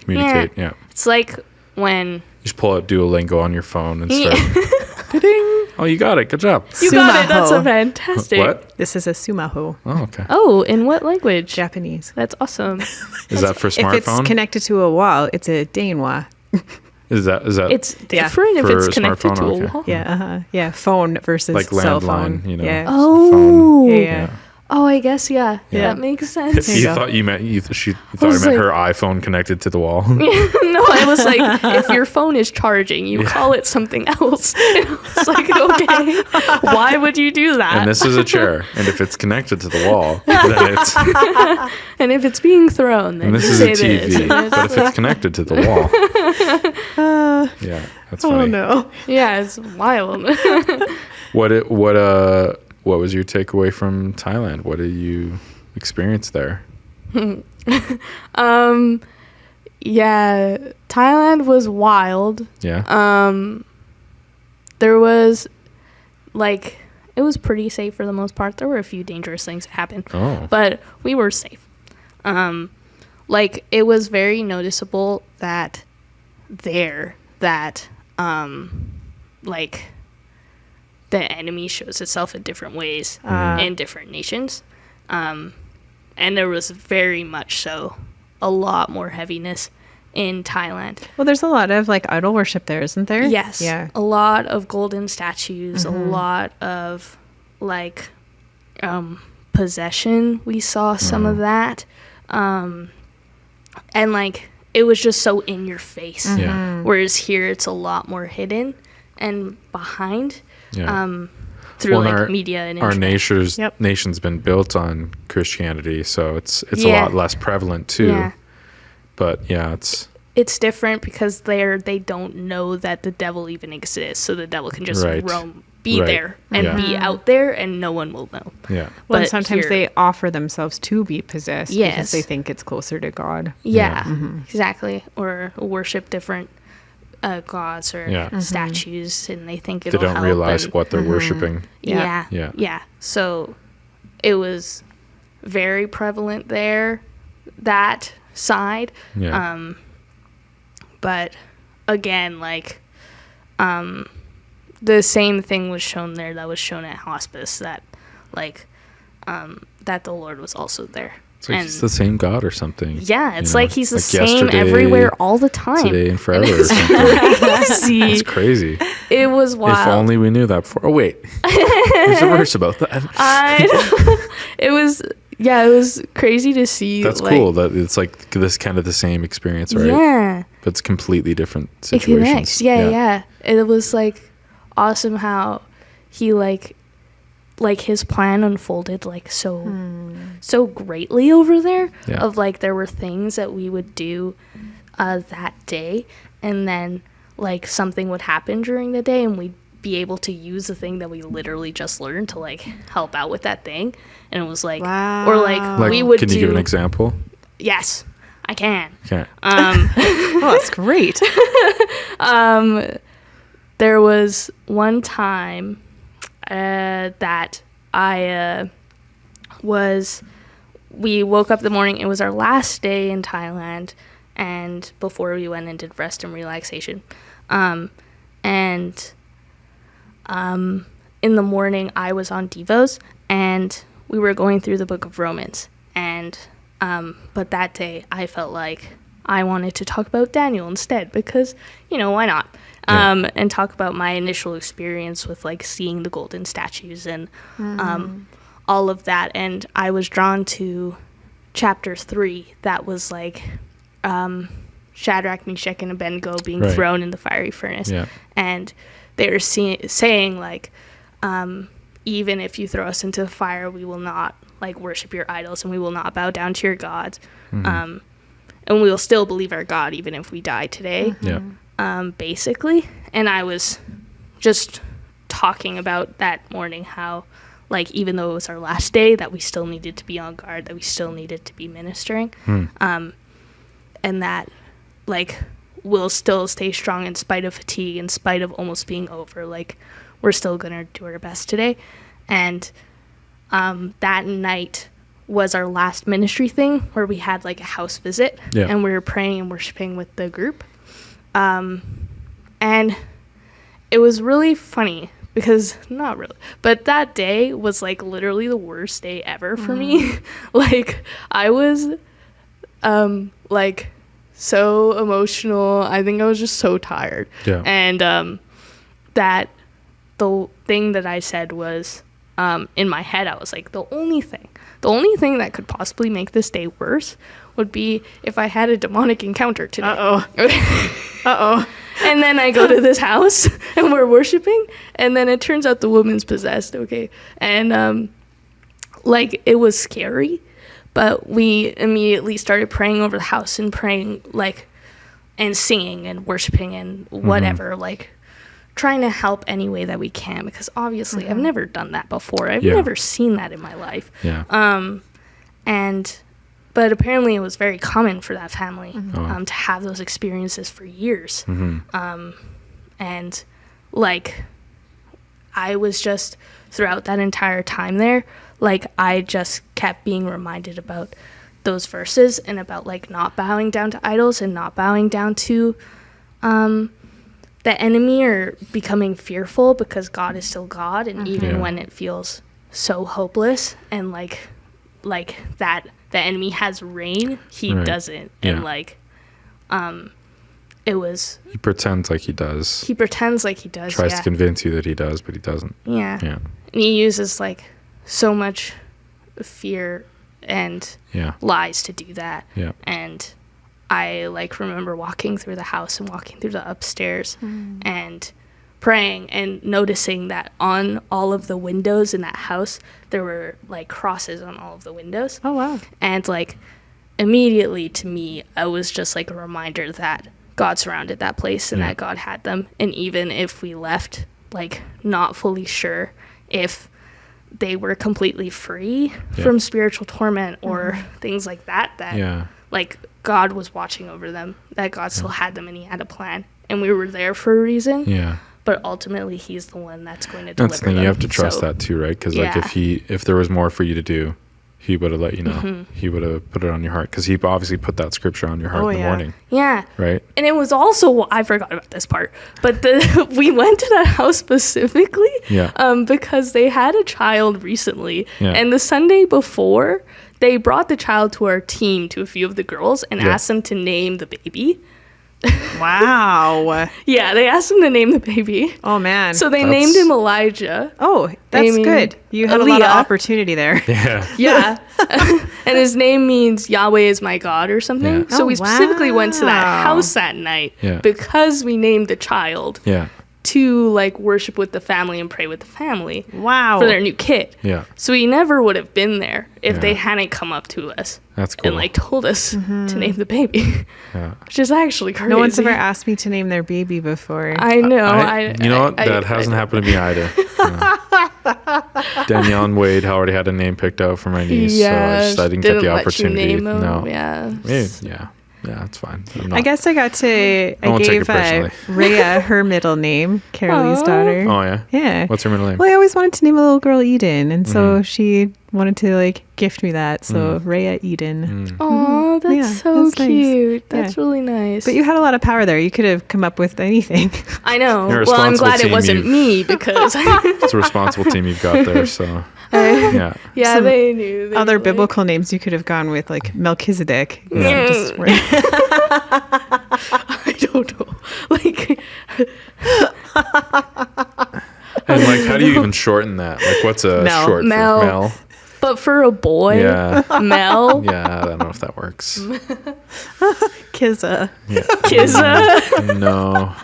communicate. Yeah. It's like when You just pull out Duolingo on your phone and start. Yeah. Ding! Oh, you got it. Good job. you got it. That's a Sumaho. fantastic. What? This is a sumaho, Oh, okay. Oh, in what language? Japanese. That's awesome. Is that for If it's smartphone? connected to a wall, it's a Dainwa. Is that It's Yeah. different if For it's a connected smartphone, to a okay. wall. Yeah, yeah. Phone versus Like cell landline, phone. you know. Yeah. Oh. Yeah. Yeah. Oh, I guess yeah. Yeah. That makes sense. There you You go. thought you meant you thought was I meant like- her iPhone connected to the wall. No, I was like, if your phone is charging, you call it something else. And I was like, okay, why would you do that? And this is a chair, and if it's connected to the wall, then it's And if it's being thrown, then and this you is say a this. TV. But if it's connected to the wall, yeah, that's funny. Oh no. Yeah, it's wild. What was your takeaway from Thailand? What did you experience there? Yeah, Thailand was wild. Yeah, There was like it was pretty safe for the most part. There were a few dangerous things that happened, oh, but we were safe. Like it was very noticeable that like the enemy shows itself in different ways in different nations, and there was very much so a lot more heaviness in Thailand. Well, there's a lot of like idol worship there, isn't there? Yes. Yeah. A lot of golden statues, a lot of like possession. We saw some of that. And like it was just so in your face. yeah, Whereas here it's a lot more hidden and behind yeah. through Well, like our- media and Our internet. nation's been built on Christianity, so it's Yeah. a lot less prevalent too. Yeah. But yeah, It's different because they don't know that the devil even exists, so the devil can just Right. be Right. there and Yeah. be out there and no one will know. yeah, Well, and But sometimes here- they offer themselves to be possessed Yes. because they think it's closer to God. Yeah, exactly. Or worship different gods or Yeah. statues, and they think They it'll help. don't realize and- what they're worshiping. Yeah. Yeah. Yeah. So it was very prevalent there, that side. Yeah. But again, like, the same thing was shown there that was shown at hospice, that, like, that the Lord was also there. It's like he's the same God or something. Yeah, it's you know? like he's the Like same yesterday, everywhere all the time. Today and forever or something. Crazy. It's crazy. It was wild. If only we knew that before. Oh, wait. There's a verse about that. It was crazy to see. That's like, cool that it's like this kind of the same experience, right? Yeah. But it's completely different It situations. connects. Yeah. It was like awesome how he like his plan unfolded like so greatly over there. Yeah. Of like there were things that we would do that day, and then like something would happen during the day, and we'd be able to use the thing that we literally just learned to like help out with that thing. And it was like, Wow. or like Like, we would can you give an example? Yes, I can. Okay. Oh, that's great. There was one time that we woke up the morning. It was our last day in Thailand, and before we went and did rest and relaxation. In the morning, I was on Devos, and we were going through the book of Romans. And but that day, I felt like I wanted to talk about Daniel instead, because, why not? Yeah. And talk about my initial experience with like seeing the golden statues and all of that. And I was drawn to chapter 3 that was like Shadrach, Meshach, and Abednego being Right. thrown in the fiery furnace. Yeah. And they were saying like, even if you throw us into the fire, we will not like worship your idols, and we will not bow down to your gods. Mm-hmm. And we will still believe our God even if we die today. Yeah. Basically. And I was just talking about that morning how, like, even though it was our last day, that we still needed to be on guard, that we still needed to be ministering. And that, like, we'll still stay strong in spite of fatigue, in spite of almost being over. Like, we're still going to do our best today. And that night was our last ministry thing, where we had, like, a house visit. Yeah. And we were praying and worshiping with the group. And it was really funny because, not really, but that day was like literally the worst day ever for me. Like, I was like so emotional. I think I was just so tired. Yeah. And that the thing that I said was, in my head, I was like, the only thing that could possibly make this day worse would be if I had a demonic encounter today. Uh-oh. And then I go to this house and we're worshiping, and then it turns out the woman's possessed, okay? And like, it was scary, but we immediately started praying over the house and praying, like, and singing and worshiping and whatever, like, trying to help any way that we can, because obviously I've never done that before. I've never seen that in my life. Yeah. But apparently it was very common for that family to have those experiences for years. And like, I was just, throughout that entire time there, like, I just kept being reminded about those verses and about like not bowing down to idols and not bowing down to the enemy or becoming fearful, because God is still God. And even when it feels so hopeless and like that the enemy has reign, he doesn't. And like, it was, He pretends like he does. he pretends like he does. Tries to convince you that he does, but he doesn't. Yeah. Yeah. And he uses like so much fear and lies to do that. Yeah. And I like remember walking through the house and walking through the upstairs and praying and noticing that on all of the windows in that house there were like crosses on all of the windows. Oh, wow. And like, immediately to me, I was just like a reminder that God surrounded that place and that God had them. And even if we left, like, not fully sure if they were completely free from spiritual torment or things like that, like, God was watching over them, that God still had them and he had a plan. and we were there for a reason. Yeah. But ultimately, he's the one that's going to deliver That's the thing. them. You have to trust So, that too, right? Because like yeah. if there was more for you to do, he would have let you know. Mm-hmm. He would have put it on your heart because he obviously put that scripture on your heart Oh, in the yeah. morning, Yeah. right? And it was also, I forgot about this part, but we went to that house specifically Yeah. because they had a child recently. Yeah. And the Sunday before, they brought the child to our team, to a few of the girls, and Yeah. asked them to name the baby. Wow. Yeah, they asked them to name the baby. Oh, man. So they That's- named him Elijah. oh, that's mean, good. You had a lot of Aaliyah. opportunity there. Yeah. Yeah. And his name means Yahweh is my God or something. Yeah. So Oh, we specifically went to that wow. house that night Yeah. because we named the child Yeah. to like worship with the family and pray with the family Wow. for their new kid. Yeah. So we never would have been there if Yeah. they hadn't come up to us That's cool. and like told us to name the baby, yeah. which is actually crazy. No one's ever asked me to name their baby before. I know. You know what? That hasn't happened to me either. Yeah. Danielle and Wade already had a name picked out for my niece, so I didn't get the let you opportunity. name him. No. Yeah. Yeah, it's fine. I guess I got to. I won't take it gave personally. Rhea her middle name, Carolee's Aw. daughter. Oh yeah. Yeah. What's her middle name? Well, I always wanted to name a little girl Eden, and so Mm-hmm. she wanted to like gift me that. So Rhea Eden. Mm. Oh, that's Yeah, so that's nice. cute. That's Yeah. really nice. But you had a lot of power there. You could have come up with anything. I know. You're a Well, I'm responsible glad it team. wasn't me because It's a responsible team you've got there. So yeah. yeah, Some they knew. They Other were like- biblical names you could have gone with, like Melchizedek. Yeah. Just were- I don't know. Like, And like, how do you even shorten that? Like, what's a Mel. short Mel. for Mel? but for a boy, Yeah. Mel, Yeah, I don't know if that works. Kizza. Yeah. Kizza, No.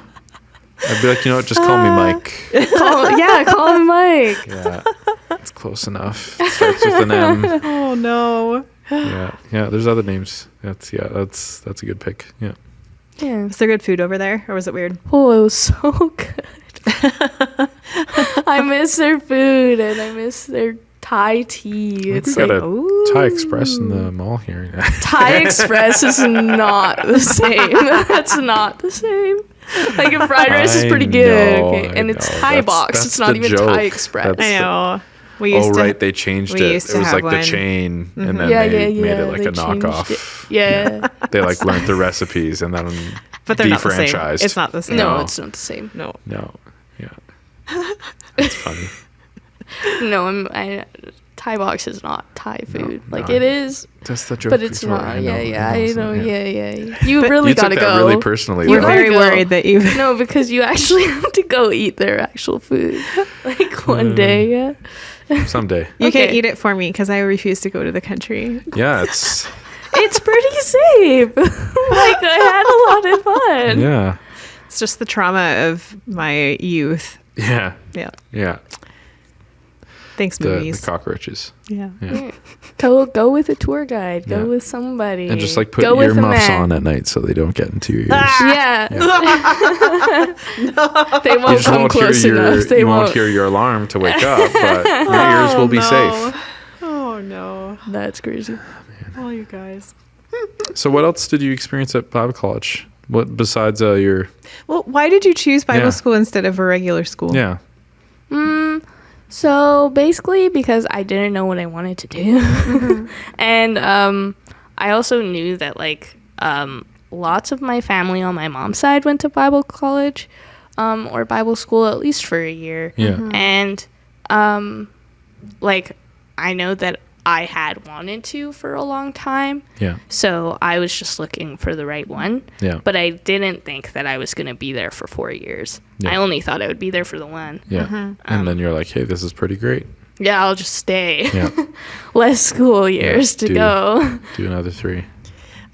I'd be like, you know what? Just call me Mike. call him Mike. Yeah. It's close enough. It starts with an M. Oh no. Yeah. Yeah. There's other names. That's a good pick. Yeah. Yeah. Was there good food over there, or was it weird? Oh, it was so good. I miss their food and I miss their Thai tea. It's We like got a Thai Express in the mall here. Thai Express is not the same. That's not the same. Like a fried rice is pretty good, okay? And it's Thai That's- box. that's It's not the even joke. Thai Express. That's- I know. We Oh used to. right, they changed we it. used It to was have like one. the chain, and then Yeah, they yeah, made yeah. it like They a changed knockoff. it. Yeah. They like learned the recipes and then But they're not the same. defranchised. It's not the same. No, No. it's not the same. No. No. Yeah. It's funny. No, Thai box is not Thai food. Like no. it is, That's the joke. but it's Victoria. not. I know, I know. so, Yeah. You But really You took gotta that go. really personally. We're You though. gotta very go. worried that you. No, because you actually have to go eat their actual food. Like one day, yeah. Someday. You can't Okay. eat it for me because I refuse to go to the country. Yeah, it's It's pretty safe. Like I had a lot of fun. yeah. It's just the trauma of my youth. Yeah. Yeah. Yeah. Thanks, The movies. cockroaches. Yeah. Yeah. Go with a tour guide. Go Yeah. with somebody. And just like put Go with a earmuffs man. on at night so they don't get into your ears. Yeah. They You won't just come won't hear close enough. They you won't won't. hear your alarm to wake up, but your ears will be safe. Oh no. That's crazy. Oh, you guys. So what else did you experience at Bible college? What besides your Well, why did you choose Bible Yeah. school instead of a regular school? yeah. So basically, because I didn't know what I wanted to do, and I also knew that like lots of my family on my mom's side went to Bible college or Bible school at least for a year. Yeah. And like I know that I had wanted to for a long time, Yeah. so I was just looking for the right one. Yeah. But I didn't think that I was going to be there for 4 years. Yeah. I only thought I would be there for the one. Yeah. And then you're like, hey, this is pretty great. Yeah, I'll just stay. Yeah. Less school years to do. go. Do another 3.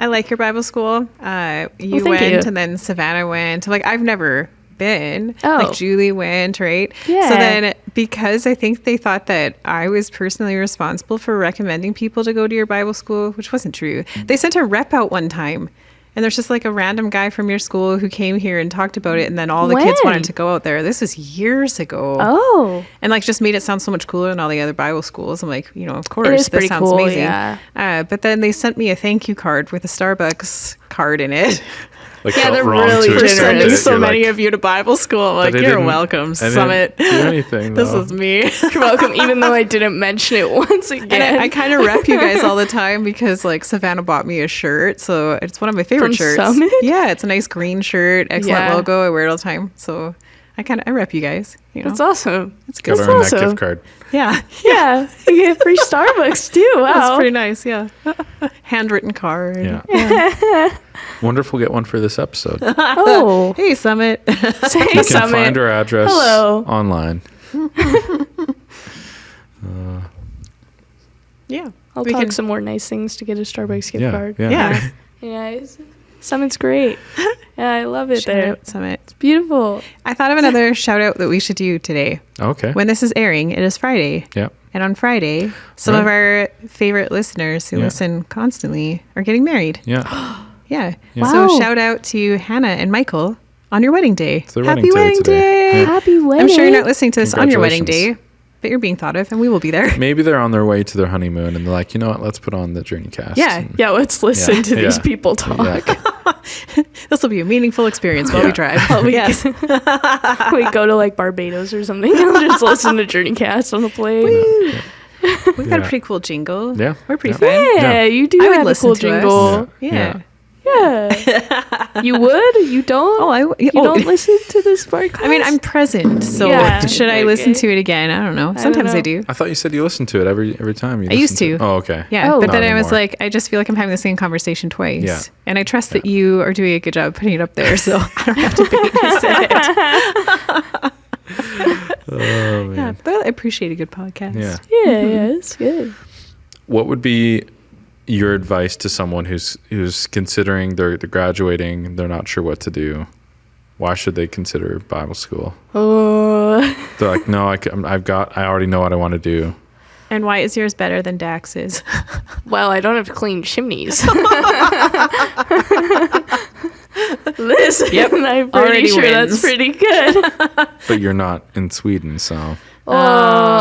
I like your Bible school. You thank went, you. and then Savannah went. Like I've never been. Oh. Like Julie went, right? Yeah. So then, because I think they thought that I was personally responsible for recommending people to go to your Bible school, which wasn't true. They sent a rep out one time, and there's just like a random guy from your school who came here and talked about it, and then all the kids When? wanted to go out there. This was years ago. Oh. And like just made it sound so much cooler than all the other Bible schools. I'm like, of It course, is this pretty sounds cool, amazing. yeah. But then they sent me a thank you card with a Starbucks card in it. like Yeah, felt they're wrong really to For generous. accept sending it. so You're many like, of you to Bible school. I'm like, "But I you're didn't- welcome, I Summit. didn't do anything. This though." is me. You're welcome, even though I didn't mention it once again. And I kind of rep you guys all the time because like Savannah bought me a shirt, so it's one of my favorite From shirts. Summit? Yeah, it's a nice green shirt, excellent Yeah. logo. I wear it all the time, so I rep you guys. You know, That's awesome. it's Got good. to earn That's that awesome. gift card. Yeah, Yeah, you get free Starbucks too. Wow. that's pretty nice. Yeah, handwritten card. Yeah. Wonder if we'll get one for this episode. You Oh, Hey, Summit. say can Summit. find our address Hello. online. Yeah, I'll we talk can- some more nice things to get a Starbucks gift Yeah, card. yeah. Yeah. Yeah, Summit's great. Yeah, I love it Shout there. out Summit. It's beautiful. I thought of another shout out that we should do today. Okay. When this is airing, it is Friday. Yeah. And on Friday, some of our favorite listeners who Yeah. listen constantly are getting married. Yeah. Yeah. Yeah. So Wow. shout out to Hannah and Michael on your wedding day. It's their Happy wedding day today. Yeah. Happy wedding. I'm sure you're not listening to this on your wedding Congratulations. day, but you're being thought of and we will be there. Maybe they're on their way to their honeymoon and they're like, you know what? Let's put on the Journey Cast. Yeah. And- Yeah, let's listen Yeah, to these yeah. people talk. Yeah. This will be a meaningful experience while we Yeah. drive. Yes. We go to like Barbados or something and just listen to Journey Cast on the plane. We've got a Yeah. pretty cool jingle. Yeah. We're pretty Yeah. fun. Yeah, you do I would have a listen cool to us. jingle. Yeah. Yeah. You would? You don't? Oh, You don't listen to this podcast? I mean, I'm present, so Yeah, should I listen okay. to it again? I don't know. don't Sometimes I know. do. I thought you said you listened to it every time. You I used listened to. Oh, okay. Yeah, Oh. but then Not I was anymore. like, I just feel like I'm having the same conversation twice. Yeah. And I trust that you are doing a good job putting it up there, so I don't have to babysit it. Oh, Yeah, man. but I appreciate a good podcast. Yeah. Yeah, it's good. What would be your advice to someone who's considering they're graduating, they're not sure what to do? Why should they consider Bible school? Oh, They're like, no, I already know what I want to do. And why is yours better than Dax's? well, I don't have to clean chimneys. Listen, Yep, I'm pretty already sure wins. that's pretty good. But you're not in Sweden, so Oh,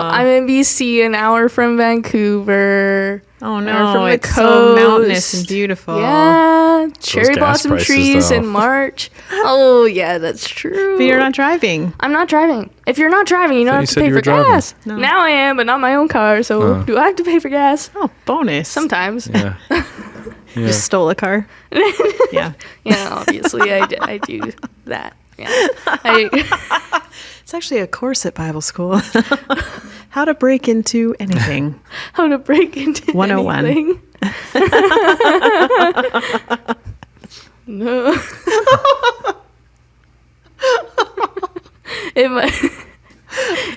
I'm in BC, an hour from Vancouver. Oh Or no, from the it's so mountainous coast. and beautiful. Yeah, cherry gas blossom prices, trees though. in March. Oh, yeah, that's true. But you're not driving. I'm not driving. If you're not driving, you don't Thought have you to said pay you for were driving. gas. No. Now I am, but not my own car. So Oh. do I have to pay for gas? Oh, bonus. Sometimes. yeah. Yeah. Just stole a car. Yeah. Yeah, obviously I do that. Yeah. It's actually a course at Bible school. How to break into anything. How to break into 101. anything. No.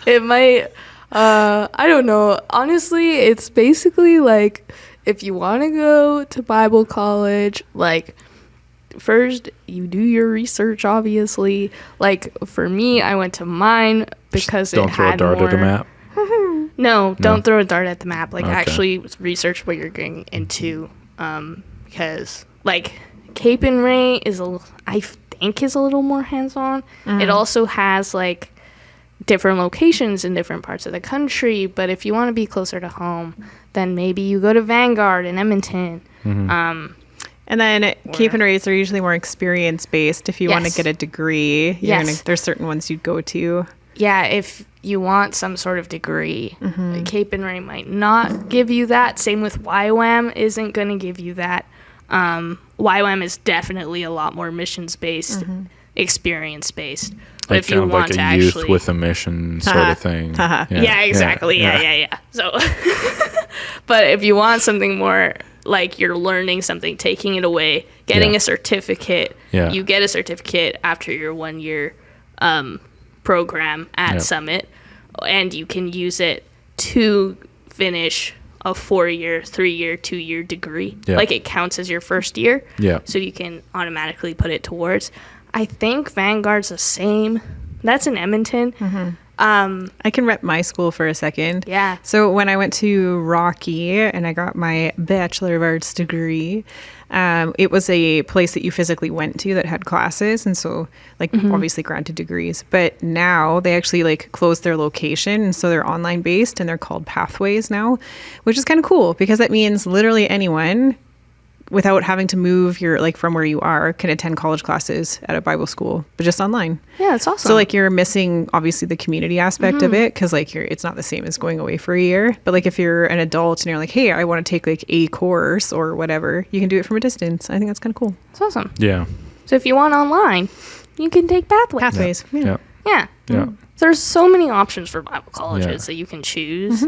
It might I don't know. Honestly, it's basically like if you want to go to Bible college, like first you do your research, obviously. Like for me, I went to mine because Don't it throw a had dart more at a map. No, don't throw a dart at the map. Like Okay. actually research what you're getting into, because like Cape and Ray is I think is a little more hands-on. It also has like different locations in different parts of the country. But if you want to be closer to home, then maybe you go to Vanguard in Edmonton. And then Cape and Rays are usually more experience based. If you want to Yes. get a degree, Yes. there's certain ones you'd go to. Yeah, if you want some sort of degree, Cape and Ray might not give you that. Same with YWAM isn't going to give you that. YWAM is definitely a lot more missions based, experience based. But Like if you kind of want like to a youth actually, with a mission sort of thing. yeah, exactly, yeah. So, but if you want something more like you're learning something, taking it away, getting Yeah. a certificate, Yeah. you get a certificate after your 1 year program at Yep. Summit, and you can use it to finish a 4-year, 3-year, 2-year degree. Yeah. Like it counts as your first year. Yeah. So you can automatically put it towards. I think Vanguard's the same. That's in Edmonton. I can rep my school for a second. Yeah. So when I went to Rocky and I got my Bachelor of Arts degree, it was a place that you physically went to that had classes. And so like obviously granted degrees, but now they actually like closed their location. And so they're online based and they're called Pathways now, which is kind of cool because that means literally anyone without having to move your like from where you are, can attend college classes at a Bible school, but just online. Yeah, it's awesome. So like you're missing obviously the community aspect of it, because like it's not the same as going away for a year. But like if you're an adult and you're like, hey, I want to take like a course or whatever, you can do it from a distance. I think that's kind of cool. It's awesome. Yeah. So if you want online, you can take Pathways. Yeah. Yeah. There's so many options for Bible colleges that you can choose.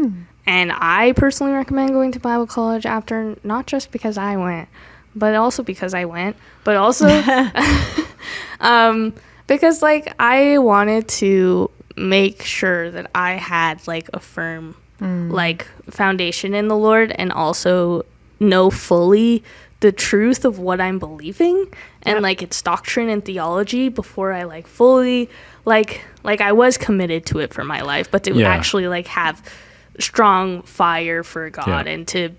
And I personally recommend going to Bible college after, not just because I went, but also because I went, but also because like I wanted to make sure that I had like a firm like foundation in the Lord, and also know fully the truth of what I'm believing and like its doctrine and theology before I like fully like I was committed to it for my life, but to actually like have strong fire for God and to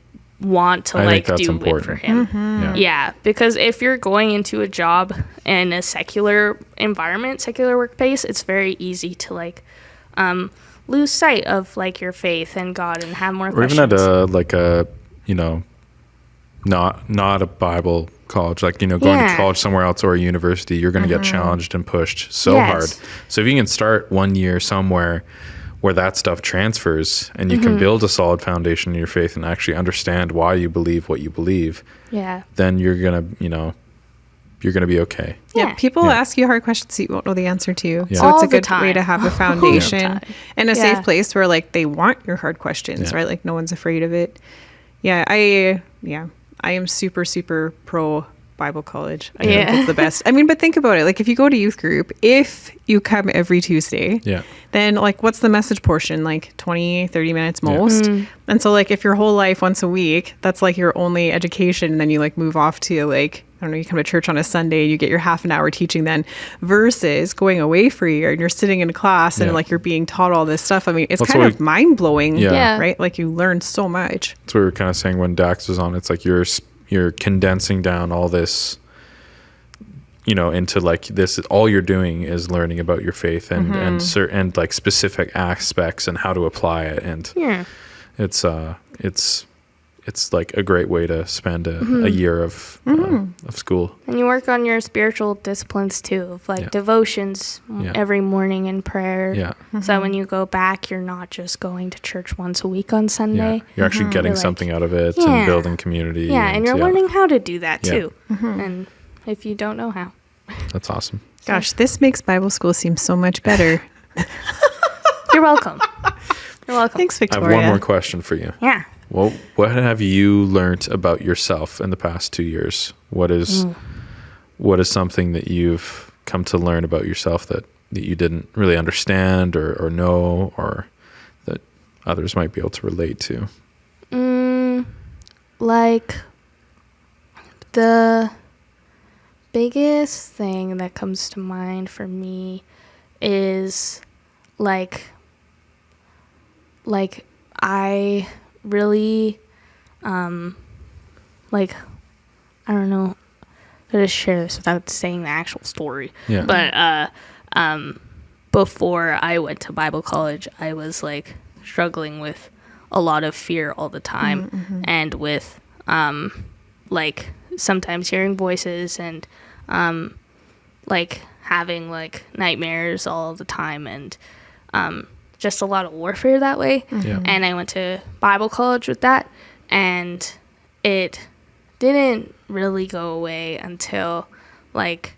want to like do it for him. Yeah, because if you're going into a job in a secular environment, secular workplace, it's very easy to like lose sight of like your faith and God and have more questions. Or even at like a, you know, not a Bible college, like, you know, going to college somewhere else or a university, you're going to get challenged and pushed so hard. So if you can start 1 year somewhere where that stuff transfers and you can build a solid foundation in your faith and actually understand why you believe what you believe, then you're going to, you know, you're going to be okay. Yeah, people ask you hard questions you won't know the answer to. Yeah. So All it's a the good time. way to have a foundation and a safe place where like they want your hard questions, right? Like no one's afraid of it. Yeah, I am super, super pro Bible college. I think it's the best. I mean, but think about it. Like if you go to youth group, if you come every Tuesday, then like what's the message portion? Like 20, 30 minutes most. And so like if your whole life once a week, that's like your only education, and then you like move off to like, I don't know, you come to church on a Sunday and you get your half an hour teaching then, versus going away for a year and you're sitting in a class and like you're being taught all this stuff. I mean, it's kind of mind blowing, right? Like you learn so much. That's what we were kind of saying when Dax was on. It's like you're condensing down all this, you know, into like this, all you're doing is learning about your faith and like specific aspects and how to apply it. And it's like a great way to spend a year of school. And you work on your spiritual disciplines too, of like devotions every morning and prayer. Yeah. So when you go back, you're not just going to church once a week on Sunday. Yeah. You're actually getting something out of it and building community. Yeah, and you're learning how to do that too. And if you don't know how. That's awesome. Gosh, this makes Bible school seem so much better. You're welcome. You're welcome. Thanks, I Victoria. have one more question for you. Yeah. Well, what have you learned about yourself in the past 2 years? What is something that you've come to learn about yourself that you didn't really understand or know, or that others might be able to relate to? Like the biggest thing that comes to mind for me is like I really like, I don't know how to share this without saying the actual story. Yeah. But before I went to Bible college, I was like struggling with a lot of fear all the time, and with like sometimes hearing voices and like having like nightmares all the time, and just a lot of warfare that way. And I went to Bible college with that, and it didn't really go away until like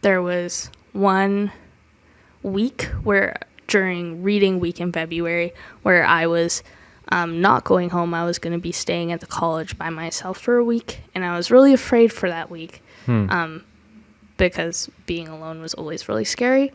there was 1 week where during reading week in February where I was not going home. I was going to be staying at the college by myself for a week, and I was really afraid for that week because being alone was always really scary.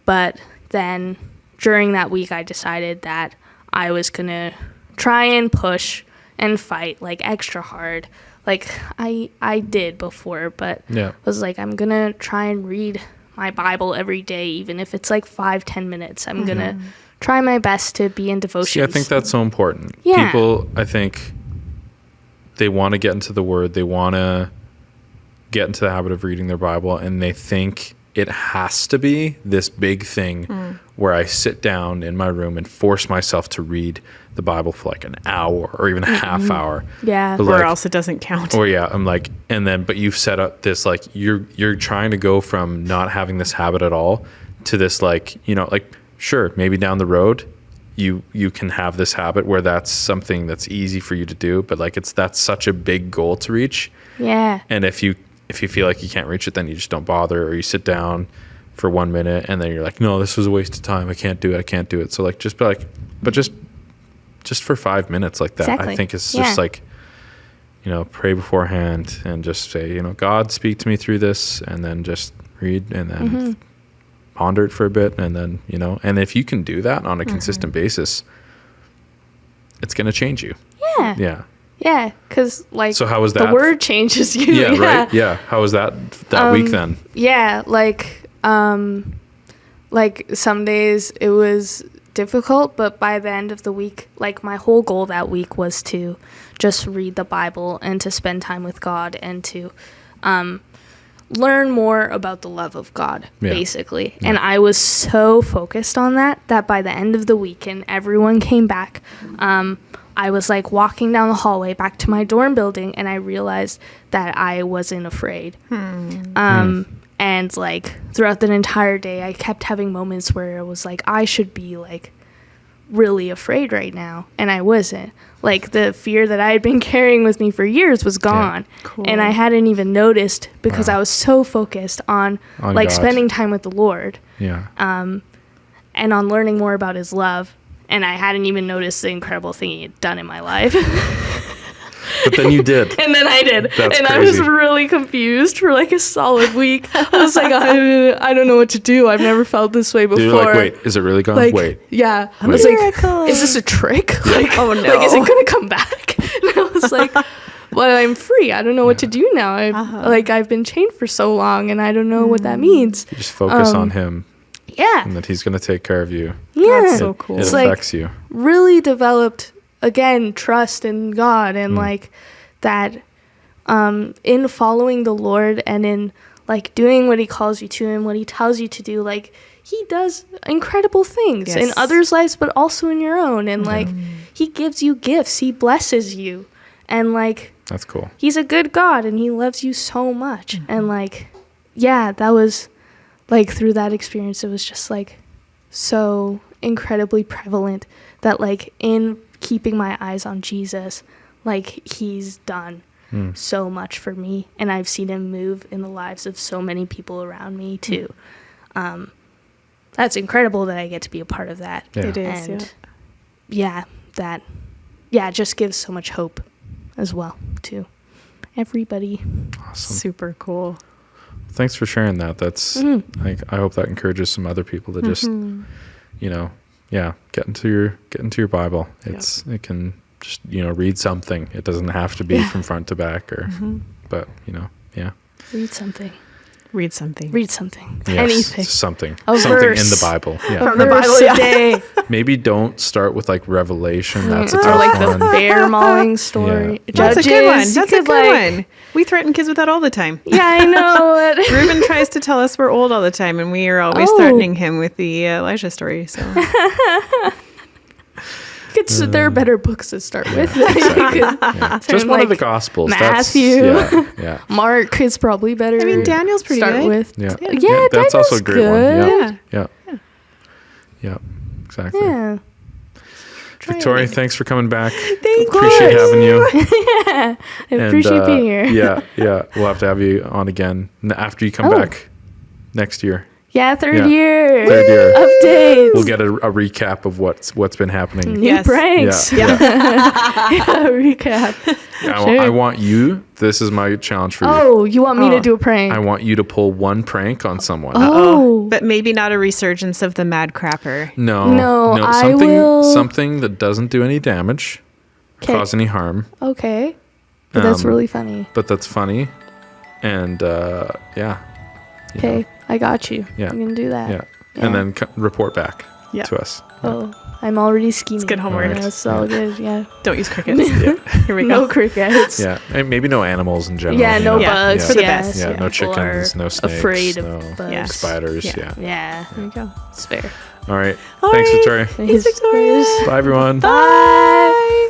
But then during that week, I decided that I was going to try and push and fight like extra hard like I did before, but was like, I'm going to try and read my Bible every day, even if it's like 5-10 minutes. I'm going to try my best to be in devotions. See, I think that's so important. Yeah. People, I think, they want to get into the Word. They want to get into the habit of reading their Bible, and they think it has to be this big thing where I sit down in my room and force myself to read the Bible for like an hour or even a half hour. Yeah. But Or like, else it doesn't count. or yeah, I'm like, and then, but you've set up this, like, you're trying to go from not having this habit at all to this, like, you know, like, sure, maybe down the road, you can have this habit where that's something that's easy for you to do, but like, that's such a big goal to reach. Yeah. And if you feel like you can't reach it, then you just don't bother, or you sit down for 1 minute and then you're like, no, this was a waste of time. I can't do it. So like, just be like, but just for 5 minutes like that, Exactly. I think it's Yeah. just like, you know, pray beforehand and just say, you know, God, speak to me through this, and then just read and then ponder it for a bit. And then, you know, and if you can do that on a consistent basis, it's going to change you. Yeah. Yeah. Yeah. Because like, So how was the that? word changes you. Yeah. Right. Yeah. How was that week then? Yeah. Like some days it was difficult, but by the end of the week, like my whole goal that week was to just read the Bible and to spend time with God and to learn more about the love of God, basically. And I was so focused on that by the end of the week, and everyone came back, I was like walking down the hallway back to my dorm building, and I realized that I wasn't afraid. And like throughout the entire day, I kept having moments where it was like, I should be like really afraid right now, and I wasn't. Like the fear that I had been carrying with me for years was gone. Cool. And I hadn't even noticed because I was so focused on like God. spending time with the Lord, Yeah. and on learning more about his love. And I hadn't even noticed the incredible thing he had done in my life. But then you did. And then I did. That's and I was crazy. really confused for like a solid week. I was like, I don't know what to do. I've never felt this way before. You're like, wait, is it really gone? Like, Wait. yeah. I Wait. was like, Miracle. is this a trick? Like, Oh, no. Like, is it going to come back? And I was like, well, I'm free. I don't know what to do now. I've been chained for so long, and I don't know what that means. You just focus on him Yeah. and that he's going to take care of you. Yeah. That's so cool. It It's like- affects you. Really developed, again, trust in God, and like that in following the Lord and in like doing what he calls you to and what he tells you to do, like he does incredible things Yes. in others' lives, but also in your own. And like he gives you gifts, he blesses you, and like That's cool. he's a good God and he loves you so much. And like, yeah, that was like through that experience, it was just like so incredibly prevalent that like in keeping my eyes on Jesus, like he's done so much for me, and I've seen him move in the lives of so many people around me too. That's incredible that I get to be a part of that. Yeah. It is. And Yeah. it just gives so much hope as well to everybody. Awesome. Super cool. Thanks for sharing that. That's I hope that encourages some other people to just, you know, get into your Bible. It can just, you know, read something. It doesn't have to be from front to back or but, you know, Read something. Read something. yes, Anything. something A in verse. the Bible. Yeah. A From the verse Bible, yeah. a day. Maybe don't start with like Revelation. That's a Or tough like the one. bear mauling story. Yeah. That's a good one. Judges, That's you a could, good like- one. We threaten kids with that all the time. Yeah, I know. Ruben tries to tell us we're old all the time, and we are always Oh. threatening him with the Elijah story. So There are better books to start with. Yeah. Just one of the like Gospels. Matthew. Yeah. Mark is probably better. I mean, Daniel's pretty start good. with. Yeah. Yeah, That's also a Daniel's great one. good. Yeah. Exactly. Yeah. Victoria, thanks for coming back. Thank Appreciate you. having you. I appreciate being here. Yeah. We'll have to have you on again after you come back next year. Yeah, third Yeah. year. Third year. Updates. We'll get a recap of what's been happening. New Yes. pranks. Yeah. Recap. I want you. This is my challenge for you. Oh, you want me to Oh. do a prank? I want you to pull one prank on someone. Oh. But maybe not a resurgence of the mad crapper. No. I Something will- something that doesn't do any damage, 'Kay. cause any harm, Okay. But that's really funny. but that's funny, and you Okay, know, I got you. Yeah. I'm going to do that. yeah. And then report back. to us. Oh, I'm already scheming. It's good homework. Right. That's all good. Yeah. Don't use crickets. Here we go. No crickets. Yeah, and maybe no animals in general. Yeah, you no know? bugs. Yeah. For the yeah, best. Yeah, Yeah. no People chickens, are no snakes, afraid no of bugs. spiders. Yeah. Yeah. Yeah. There you go. It's fair. All right. All Thanks, right. Victoria. Thanks, Victoria. Bye, everyone. Bye.